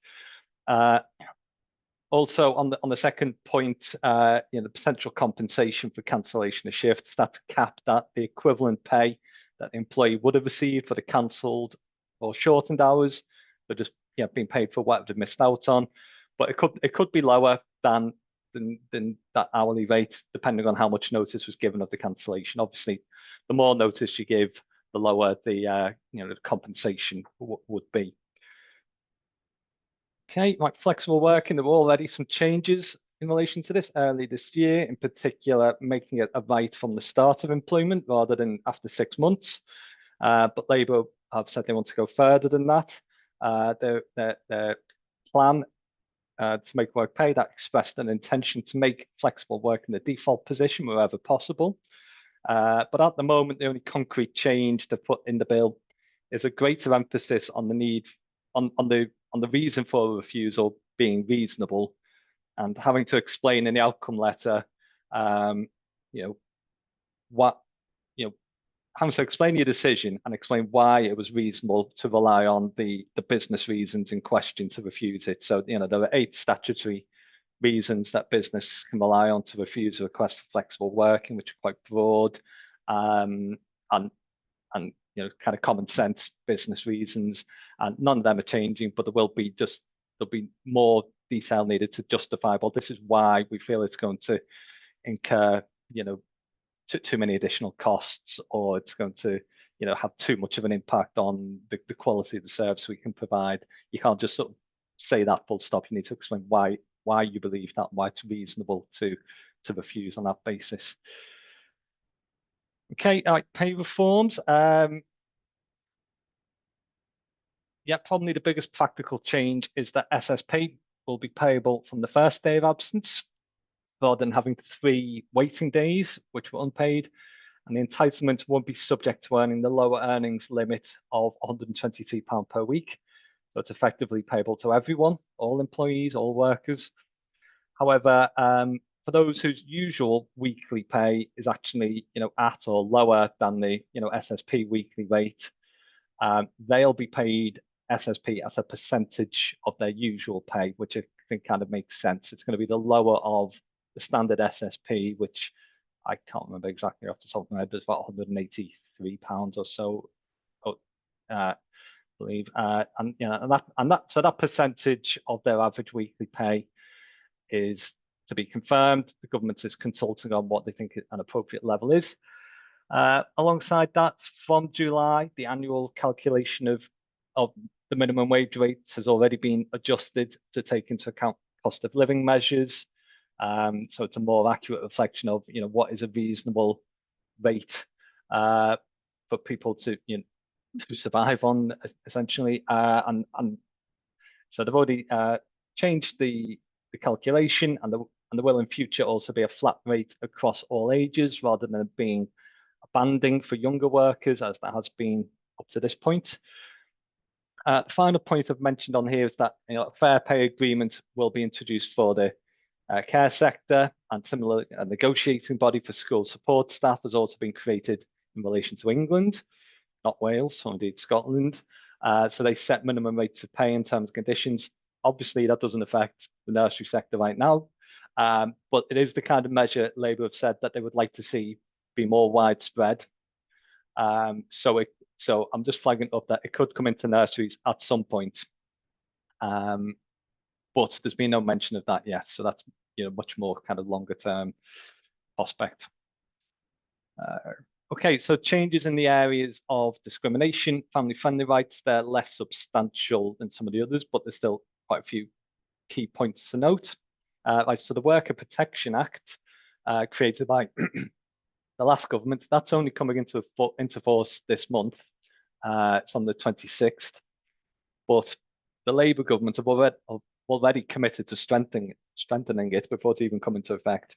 Also, on the second point, the potential compensation for cancellation of shifts, that's capped at the equivalent pay that the employee would have received for the cancelled or shortened hours. They're just being paid for what they've missed out on. But it could be lower than that hourly rate, depending on how much notice was given of the cancellation. Obviously, the more notice you give, the lower the the compensation would be. Okay, like flexible working, there were already some changes in relation to this early this year, in particular, making it a right from the start of employment rather than after 6 months. But Labour have said they want to go further than that. Their plan to make work pay, that expressed an intention to make flexible working the default position wherever possible. But at the moment, the only concrete change to put in the bill is a greater emphasis on the need on the reason for a refusal being reasonable, and having to explain in the outcome letter, having to explain your decision and explain why it was reasonable to rely on the business reasons in question to refuse it. So, there are 8 statutory reasons that business can rely on to refuse a request for flexible working, which are quite broad, and kind of common sense business reasons, and none of them are changing, but there'll be more detail needed to justify, well, this is why we feel it's going to incur too many additional costs, or it's going to have too much of an impact on the quality of the service we can provide. You can't just sort of say that full stop. You need to explain why you believe that, why it's reasonable to refuse on that basis. Okay, pay reforms. Probably the biggest practical change is that SSP will be payable from the first day of absence, rather than having 3 waiting days, which were unpaid, and the entitlement won't be subject to earning the lower earnings limit of £123 per week. So it's effectively payable to everyone, all employees, all workers. However, for those whose usual weekly pay is actually at or lower than the SSP weekly rate, they'll be paid SSP as a percentage of their usual pay, which I think kind of makes sense. It's going to be the lower of the standard SSP, which I can't remember exactly off the top of my head, but it's about £183 or so, I believe. And so that percentage of their average weekly pay is to be confirmed. The government is consulting on what they think an appropriate level is. Alongside that, from July, the annual calculation of the minimum wage rates has already been adjusted to take into account cost of living measures. So it's a more accurate reflection of what is a reasonable rate for people to to survive on, essentially. And so they've already changed the calculation, and there will in future also be a flat rate across all ages rather than it being a banding for younger workers, as there has been up to this point. The final point I've mentioned on here is that a fair pay agreement will be introduced for the care sector, and similarly, a negotiating body for school support staff has also been created in relation to England, not Wales, or indeed Scotland. So they set minimum rates of pay in terms and conditions. Obviously, that doesn't affect the nursery sector right now, but it is the kind of measure Labour have said that they would like to see be more widespread. So I'm just flagging up that it could come into nurseries at some point, but there's been no mention of that yet. So that's much more kind of longer term prospect. Okay, so changes in the areas of discrimination, family-friendly rights, they're less substantial than some of the others, but there's still quite a few key points to note. So the Worker Protection Act, created by the last government, that's only coming into force this month. It's on the 26th, but the Labour government have already committed to strengthening it before it's even come into effect,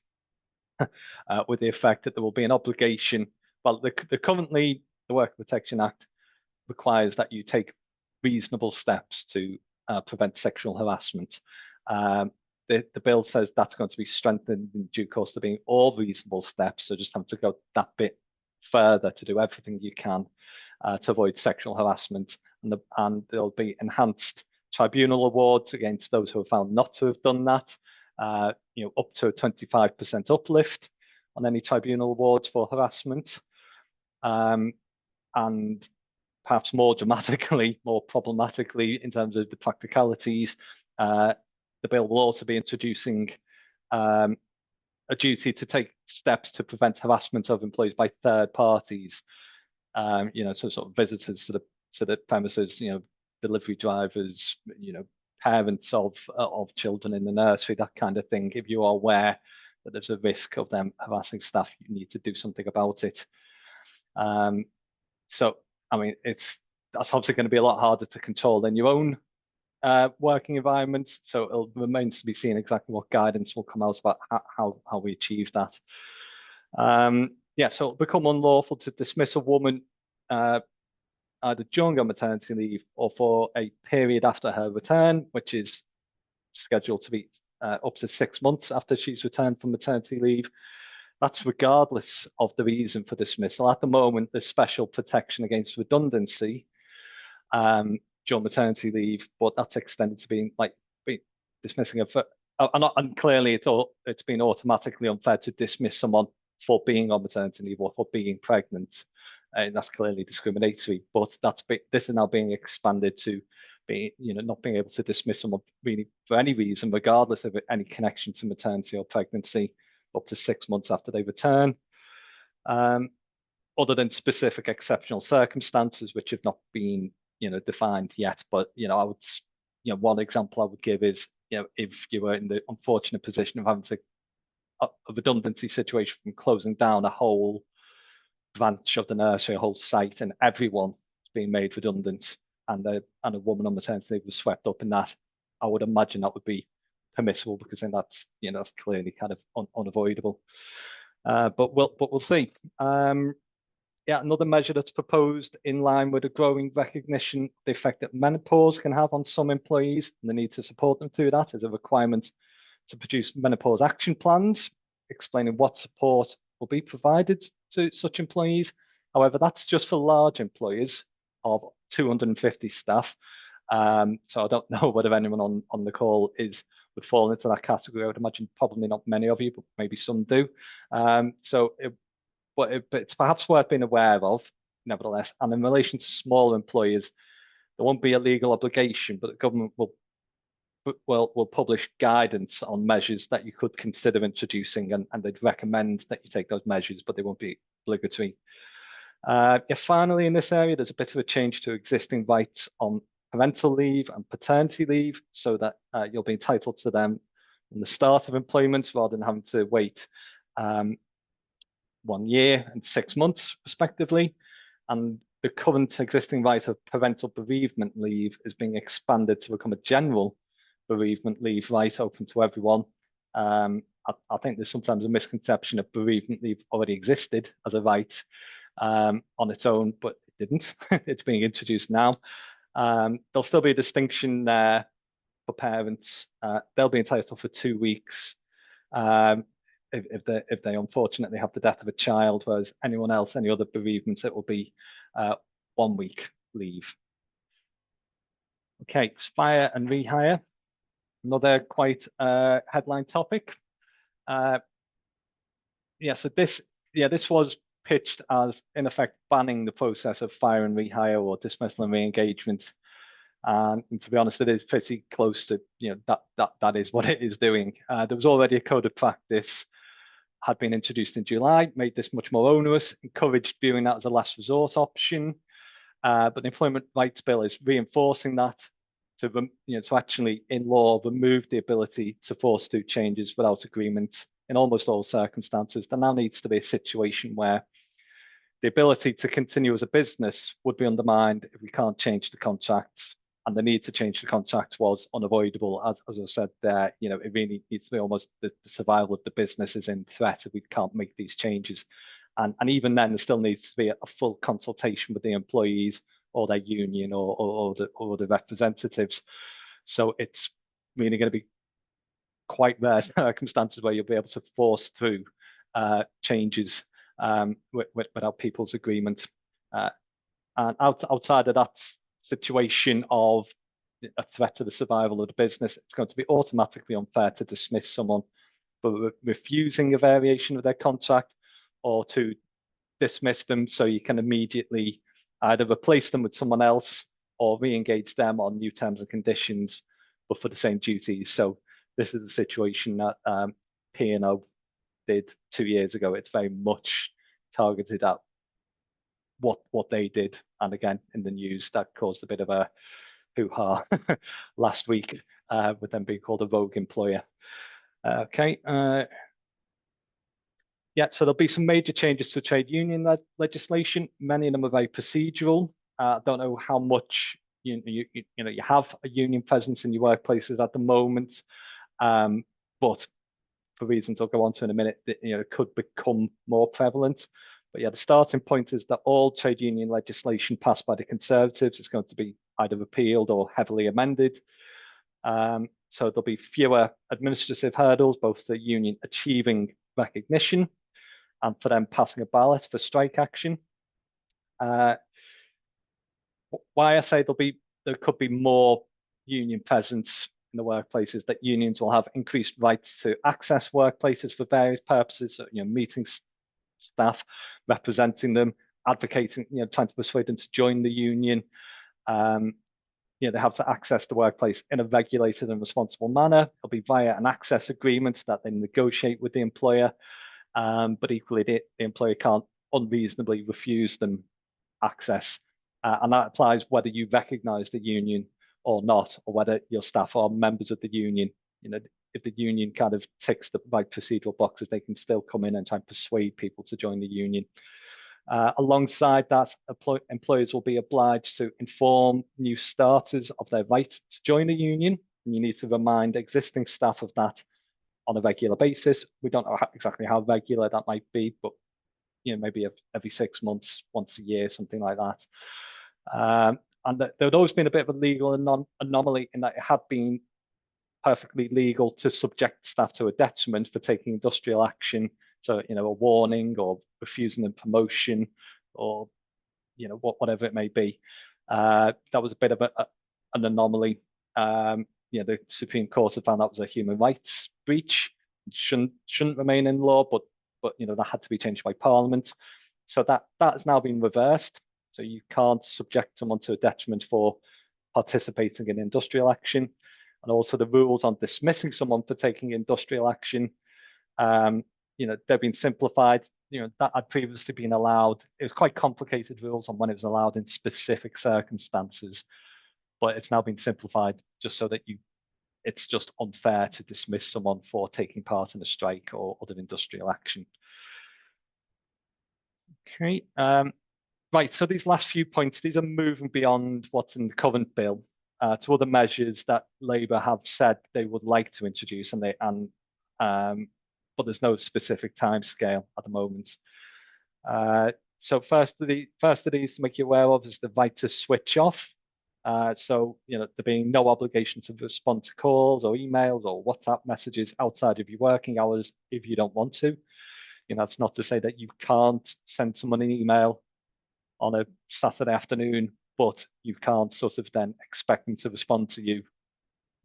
with the effect that there will be an obligation. Well, currently the Worker Protection Act requires that you take reasonable steps to prevent sexual harassment. The bill says that's going to be strengthened in due course to being all reasonable steps. So just have to go that bit further to do everything you can to avoid sexual harassment, and there'll be enhanced tribunal awards against those who are found not to have done that. Up to a 25% uplift on any tribunal awards for harassment. And perhaps more dramatically, more problematically in terms of the practicalities, the bill will also be introducing a duty to take steps to prevent harassment of employees by third parties. So sort of visitors to the premises, delivery drivers, parents of children in the nursery, that kind of thing. If you are aware that there's a risk of them harassing staff, you need to do something about it. So, I mean, that's obviously going to be a lot harder to control than your own working environment. So it remains to be seen exactly what guidance will come out about how we achieve that. So it'll become unlawful to dismiss a woman either during her maternity leave or for a period after her return, which is scheduled to be up to 6 months after she's returned from maternity leave. That's regardless of the reason for dismissal. At the moment, there's special protection against redundancy during maternity leave, but that's extended to being dismissing her for, and clearly it's been automatically unfair to dismiss someone for being on maternity leave or for being pregnant. And that's clearly discriminatory, but this is now being expanded to be, not being able to dismiss someone really for any reason, regardless of any connection to maternity or pregnancy, up to 6 months after they return, other than specific exceptional circumstances which have not been, defined yet. But I would, one example I would give is, if you were in the unfortunate position of having a redundancy situation from closing down a whole branch of the nursery, a whole site, and everyone is being made redundant, and a woman on maternity leave was swept up in that, I would imagine that would be permissible, because then that's that's clearly kind of unavoidable. But we'll see. Another measure that's proposed in line with a growing recognition the effect that menopause can have on some employees and the need to support them through that is a requirement to produce menopause action plans explaining what support will be provided to such employees. However, that's just for large employers of 250 staff. So I don't know whether anyone on the call is would fall into that category. I would imagine probably not many of you, but maybe some do. But it's perhaps worth being aware of, nevertheless. And in relation to smaller employers, there won't be a legal obligation, but the government will publish guidance on measures that you could consider introducing, and they'd recommend that you take those measures, but they won't be obligatory. Finally, in this area, there's a bit of a change to existing rights on parental leave and paternity leave, so that you'll be entitled to them in the start of employment rather than having to wait 1 year and 6 months, respectively. And the current existing right of parental bereavement leave is being expanded to become a general bereavement leave right, open to everyone. I think there's sometimes a misconception that bereavement leave already existed as a right on its own, but it didn't. It's being introduced now. There'll still be a distinction there for parents. They'll be entitled for 2 weeks if they unfortunately have the death of a child, whereas anyone else, any other bereavements, it will be 1 week leave. Okay, fire and rehire, another quite headline topic. So this was pitched as, in effect, banning the process of fire and rehire or dismissal and re-engagement. And to be honest, it is pretty close to, that is what it is doing. There was already a code of practice had been introduced in July, made this much more onerous, encouraged viewing that as a last resort option. But the Employment Rights Bill is reinforcing that to actually, in law, remove the ability to force do changes without agreement in almost all circumstances. There now needs to be a situation where the ability to continue as a business would be undermined if we can't change the contracts, and the need to change the contracts was unavoidable. As I said there, it really needs to be almost the survival of the business is in threat if we can't make these changes. And even then, there still needs to be a full consultation with the employees or their union or the representatives. So it's really going to be quite rare circumstances where you'll be able to force through changes without people's agreement. And outside of that situation of a threat to the survival of the business, it's going to be automatically unfair to dismiss someone for refusing a variation of their contract, or to dismiss them so you can immediately either replace them with someone else or re-engage them on new terms and conditions, but for the same duties. So this is a situation that P&O did 2 years ago. It's very much targeted at what they did, and again in the news that caused a bit of a hoo-ha last week with them being called a rogue employer. So there'll be some major changes to trade union legislation. Many of them are very procedural. I don't know how much you have a union presence in your workplaces at the moment, but for reasons I'll go on to in a minute, it could become more prevalent. But the starting point is that all trade union legislation passed by the Conservatives is going to be either repealed or heavily amended. So there'll be fewer administrative hurdles, both the union achieving recognition and for them passing a ballot for strike action. Why I say there could be more union presence in the workplaces, that unions will have increased rights to access workplaces for various purposes, meeting staff, representing them, advocating, trying to persuade them to join the union. They have to access the workplace in a regulated and responsible manner. It'll be via an access agreement that they negotiate with the employer, but equally the employer can't unreasonably refuse them access. And that applies whether you recognise the union or not, or whether your staff are members of the union. If the union kind of ticks the right procedural boxes, they can still come in and try and persuade people to join the union. Alongside that, employers will be obliged to inform new starters of their right to join a union, and you need to remind existing staff of that on a regular basis. We don't know exactly how regular that might be, but maybe every 6 months, once a year, something like that. And there had always been a bit of a legal anomaly in that it had been perfectly legal to subject staff to a detriment for taking industrial action. So, a warning or refusing them promotion, or, whatever it may be. That was a bit of an anomaly. the Supreme Court had found that was a human rights breach. It shouldn't remain in law, but that had to be changed by Parliament. So that has now been reversed. So you can't subject someone to a detriment for participating in industrial action. And also the rules on dismissing someone for taking industrial action, they've been simplified. That had previously been allowed. It was quite complicated rules on when it was allowed in specific circumstances, but it's now been simplified just so that it's just unfair to dismiss someone for taking part in a strike or other industrial action. Okay, right, so these last few points, these are moving beyond what's in the current bill to other measures that Labour have said they would like to introduce, but there's no specific time scale at the moment. So first of these to make you aware of is the right to switch off. So there being no obligation to respond to calls or emails or WhatsApp messages outside of your working hours if you don't want to. That's not to say that you can't send someone an email on a Saturday afternoon, but you can't sort of then expect them to respond to you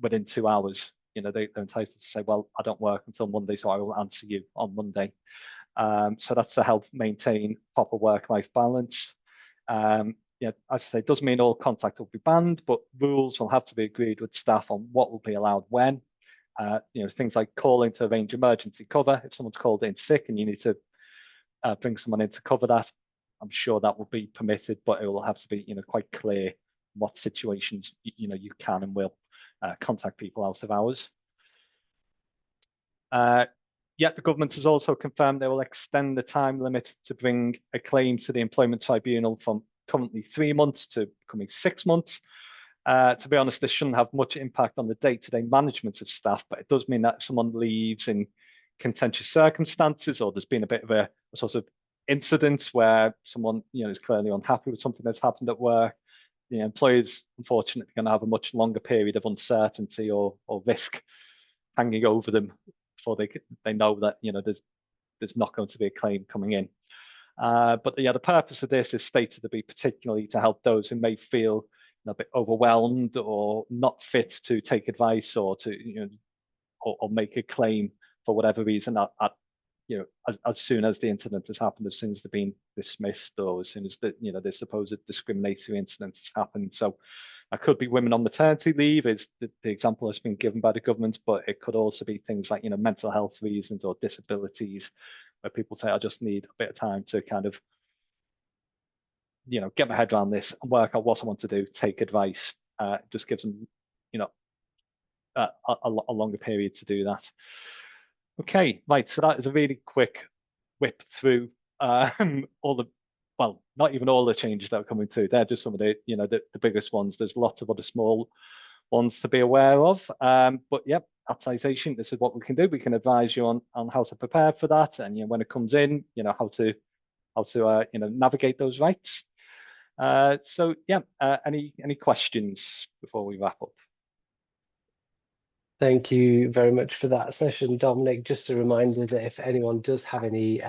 within 2 hours. They're entitled to say, well, I don't work until Monday, so I will answer you on Monday. So that's to help maintain proper work-life balance. As I say, it doesn't mean all contact will be banned, but rules will have to be agreed with staff on what will be allowed when. Things like calling to arrange emergency cover. If someone's called in sick and you need to bring someone in to cover that, I'm sure that will be permitted, but it will have to be quite clear what situations you can and will contact people out of hours. Yet the government has also confirmed they will extend the time limit to bring a claim to the Employment Tribunal from currently 3 months to becoming 6 months. To be honest, this shouldn't have much impact on the day-to-day management of staff, but it does mean that if someone leaves in contentious circumstances, or there's been a bit of a sort of incident where someone is clearly unhappy with something that's happened at work, the employer's unfortunately going to have a much longer period of uncertainty or risk hanging over them before they know that there's not going to be a claim coming in. But the purpose of this is stated to be particularly to help those who may feel a bit overwhelmed or not fit to take advice or to or make a claim for whatever reason as soon as the incident has happened, as soon as they've been dismissed, or as soon as the supposed discriminatory incident has happened. So that could be women on maternity leave is the example that's been given by the government, but it could also be things like mental health reasons or disabilities, where people say, I just need a bit of time to kind of get my head around this and work out what I want to do, take advice. It just gives them a longer period to do that. Okay, right, so that is a really quick whip through all the, well, not even all the changes that are coming through. They're just some of the the biggest ones. There's lots of other small ones to be aware of, but yep, at Citation, this is what we can do. We can advise you on how to prepare for that, and when it comes in, how to navigate those rights. So yeah, any questions before we wrap up? Thank you very much for that session, Dominic. Just a reminder that if anyone does have any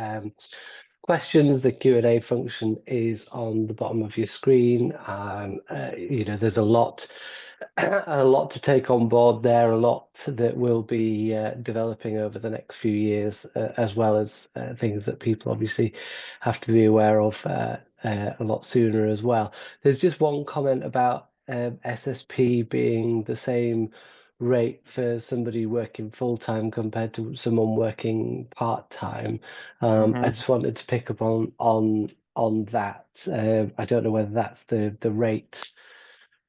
questions, the Q&A function is on the bottom of your screen. There's a lot to take on board there, a lot that will be developing over the next few years, as well as things that people obviously have to be aware of a lot sooner as well. There's just one comment about SSP being the same rate for somebody working full-time compared to someone working part-time. I just wanted to pick up on that. I don't know whether that's the rate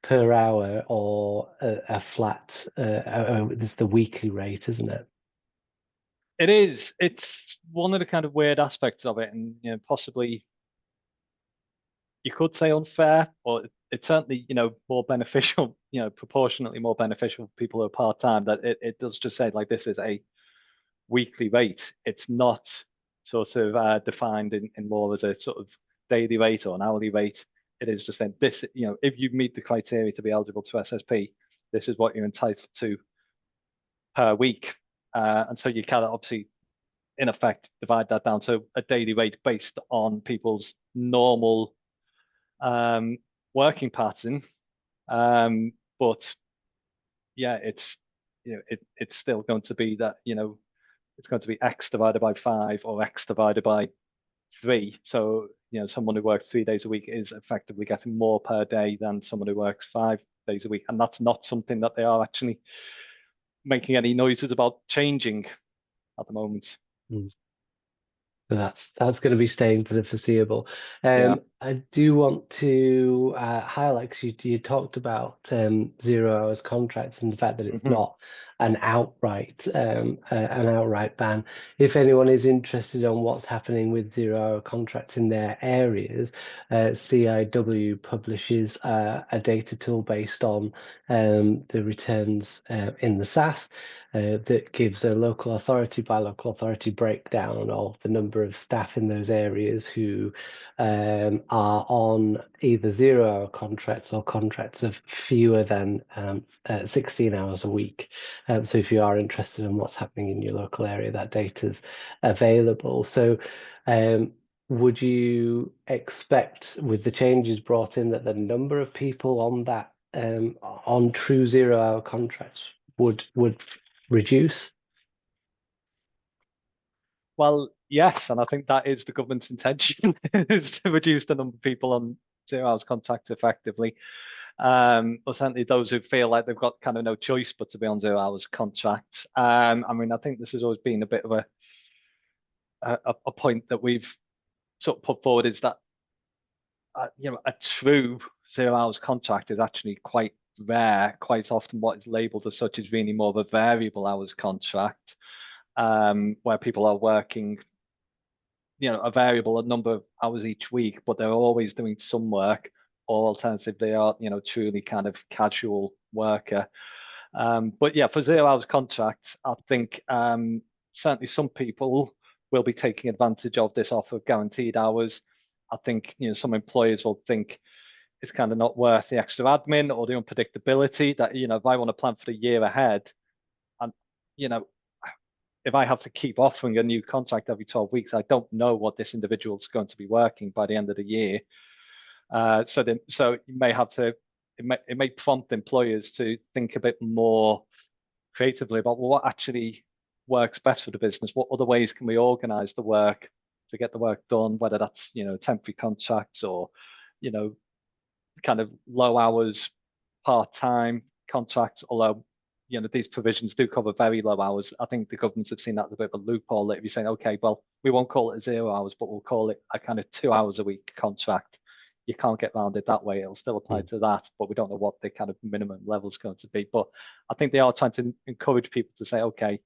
per hour or a flat. It's the weekly rate, isn't it? It is. It's one of the kind of weird aspects of it, and possibly you could say unfair, or it's certainly more beneficial, proportionately more beneficial for people who are part-time, that it does just say like this is a weekly rate. It's not sort of defined in law as a sort of daily rate or an hourly rate. It is just saying this, if you meet the criteria to be eligible to SSP, this is what you're entitled to per week. And so you can obviously, in effect, divide that down to a daily rate based on people's normal working pattern. But yeah, it's it's still going to be that it's going to be X divided by 5 or X divided by 3. So someone who works 3 days a week is effectively getting more per day than someone who works 5 days a week, and that's not something that they are actually making any noises about changing at the moment. So that's going to be staying for the foreseeable. Yeah. I do want to highlight, because you talked about 0 hours contracts and the fact that it's not an outright ban. If anyone is interested on what's happening with 0 hour contracts in their areas, CIW publishes a data tool based on the returns in the SAS. That gives a local authority by local authority breakdown of the number of staff in those areas who are on either 0 hour contracts or contracts of fewer than 16 hours a week. So if you are interested in what's happening in your local area, that data's available. So would you expect, with the changes brought in, that the number of people on that on true 0 hour contracts would reduce? Well, yes, and I think that is the government's intention, is to reduce the number of people on 0 hours contracts effectively. Or certainly those who feel like they've got kind of no choice but to be on 0 hours contracts. I mean, I think this has always been a bit of a point that we've sort of put forward, is that a true 0 hours contract is actually quite rare. Quite often what is labelled as such is really more of a variable hours contract, where people are working a variable number of hours each week, but they're always doing some work, or alternatively they are truly kind of casual worker. But yeah, for 0 hours contracts, I think certainly some people will be taking advantage of this offer of guaranteed hours. I think some employers will think it's kind of not worth the extra admin or the unpredictability that if I want to plan for the year ahead, and if I have to keep offering a new contract every 12 weeks, I don't know what this individual is going to be working by the end of the year. So you may have to, it may prompt employers to think a bit more creatively about, well, what actually works best for the business? What other ways can we organize the work to get the work done, whether that's temporary contracts or kind of low hours part-time contracts, although these provisions do cover very low hours. I think the governments have seen that as a bit of a loophole, that if you're saying, okay, well, we won't call it 0 hours, but we'll call it a kind of 2 hours a week contract, you can't get around it that way. It'll still apply to that, but we don't know what the kind of minimum level is going to be. But I think they are trying to encourage people to say, okay,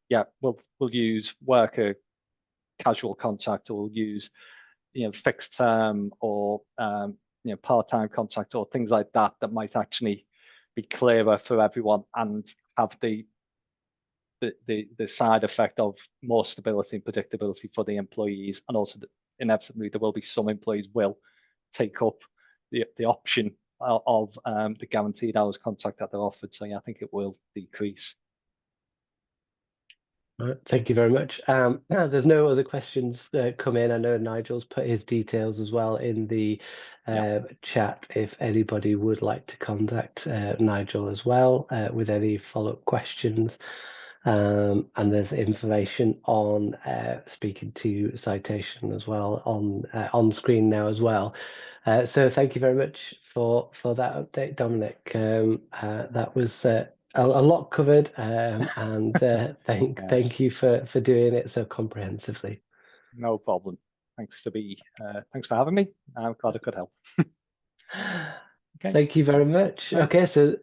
yeah, we'll use worker casual contract, or we'll use fixed term or part-time contract or things like that might actually be clearer for everyone and have the side effect of more stability and predictability for the employees. And also inevitably there will be some employees will take up the option of the guaranteed hours contract that they're offered. So yeah, I think it will decrease. Thank you very much. There's no other questions come in. I know Nigel's put his details as well in the chat if anybody would like to contact Nigel as well with any follow-up questions. And there's information on speaking to Citation as well on screen now as well. So thank you very much for that update, Dominic. That was a lot covered, and thank you for doing it so comprehensively. No problem. Thanks for having me. I'm glad I could help. Okay. Thank you very much. Okay, so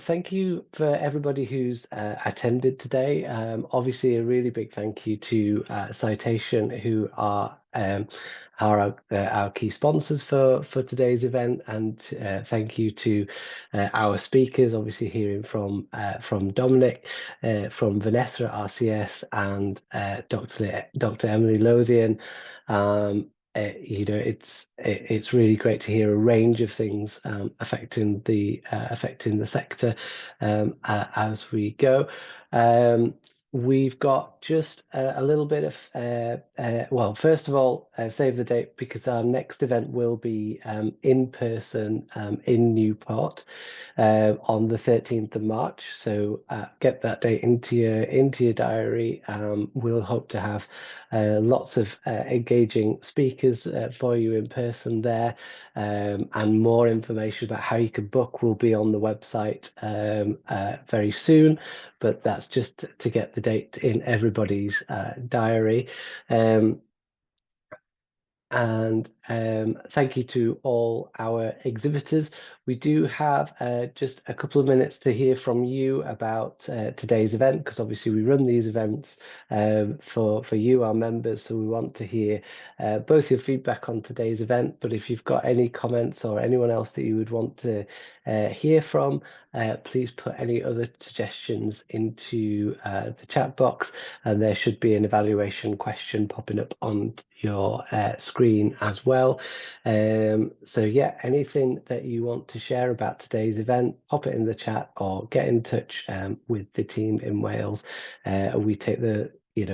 thank you for everybody who's attended today. Obviously, a really big thank you to Citation, who are our key sponsors for today's event, and thank you to our speakers. Obviously, hearing from Dominic, from Vanessa at RCS, and Dr Emily Lowthian. It's really great to hear a range of things affecting the sector as we go. We've got just a little bit of, well, first of all, save the date, because our next event will be in person in Newport on the 13th of March. So get that date into your diary. We'll hope to have lots of engaging speakers for you in person there, and more information about how you can book will be on the website very soon. But that's just to get the date in everybody's diary. And thank you to all our exhibitors. We do have just a couple of minutes to hear from you about today's event, because obviously we run these events for you, our members, so we want to hear both your feedback on today's event, but if you've got any comments or anyone else that you would want to hear from, please put any other suggestions into the chat box, and there should be an evaluation question popping up on your screen as well. So yeah, anything that you want to share about today's event, pop it in the chat or get in touch with the team in Wales. We take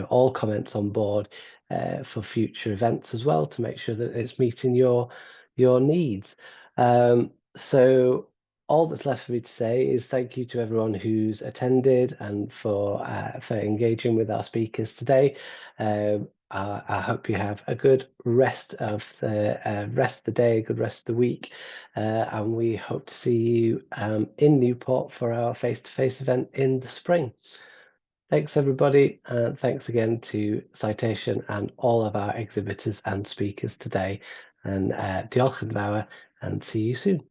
all comments on board for future events as well, to make sure that it's meeting your needs. So all that's left for me to say is thank you to everyone who's attended and for engaging with our speakers today. I hope you have a good rest of the day, a good rest of the week, and we hope to see you in Newport for our face-to-face event in the spring. Thanks everybody, and thanks again to Citation and all of our exhibitors and speakers today. And diolch yn fawr, and see you soon.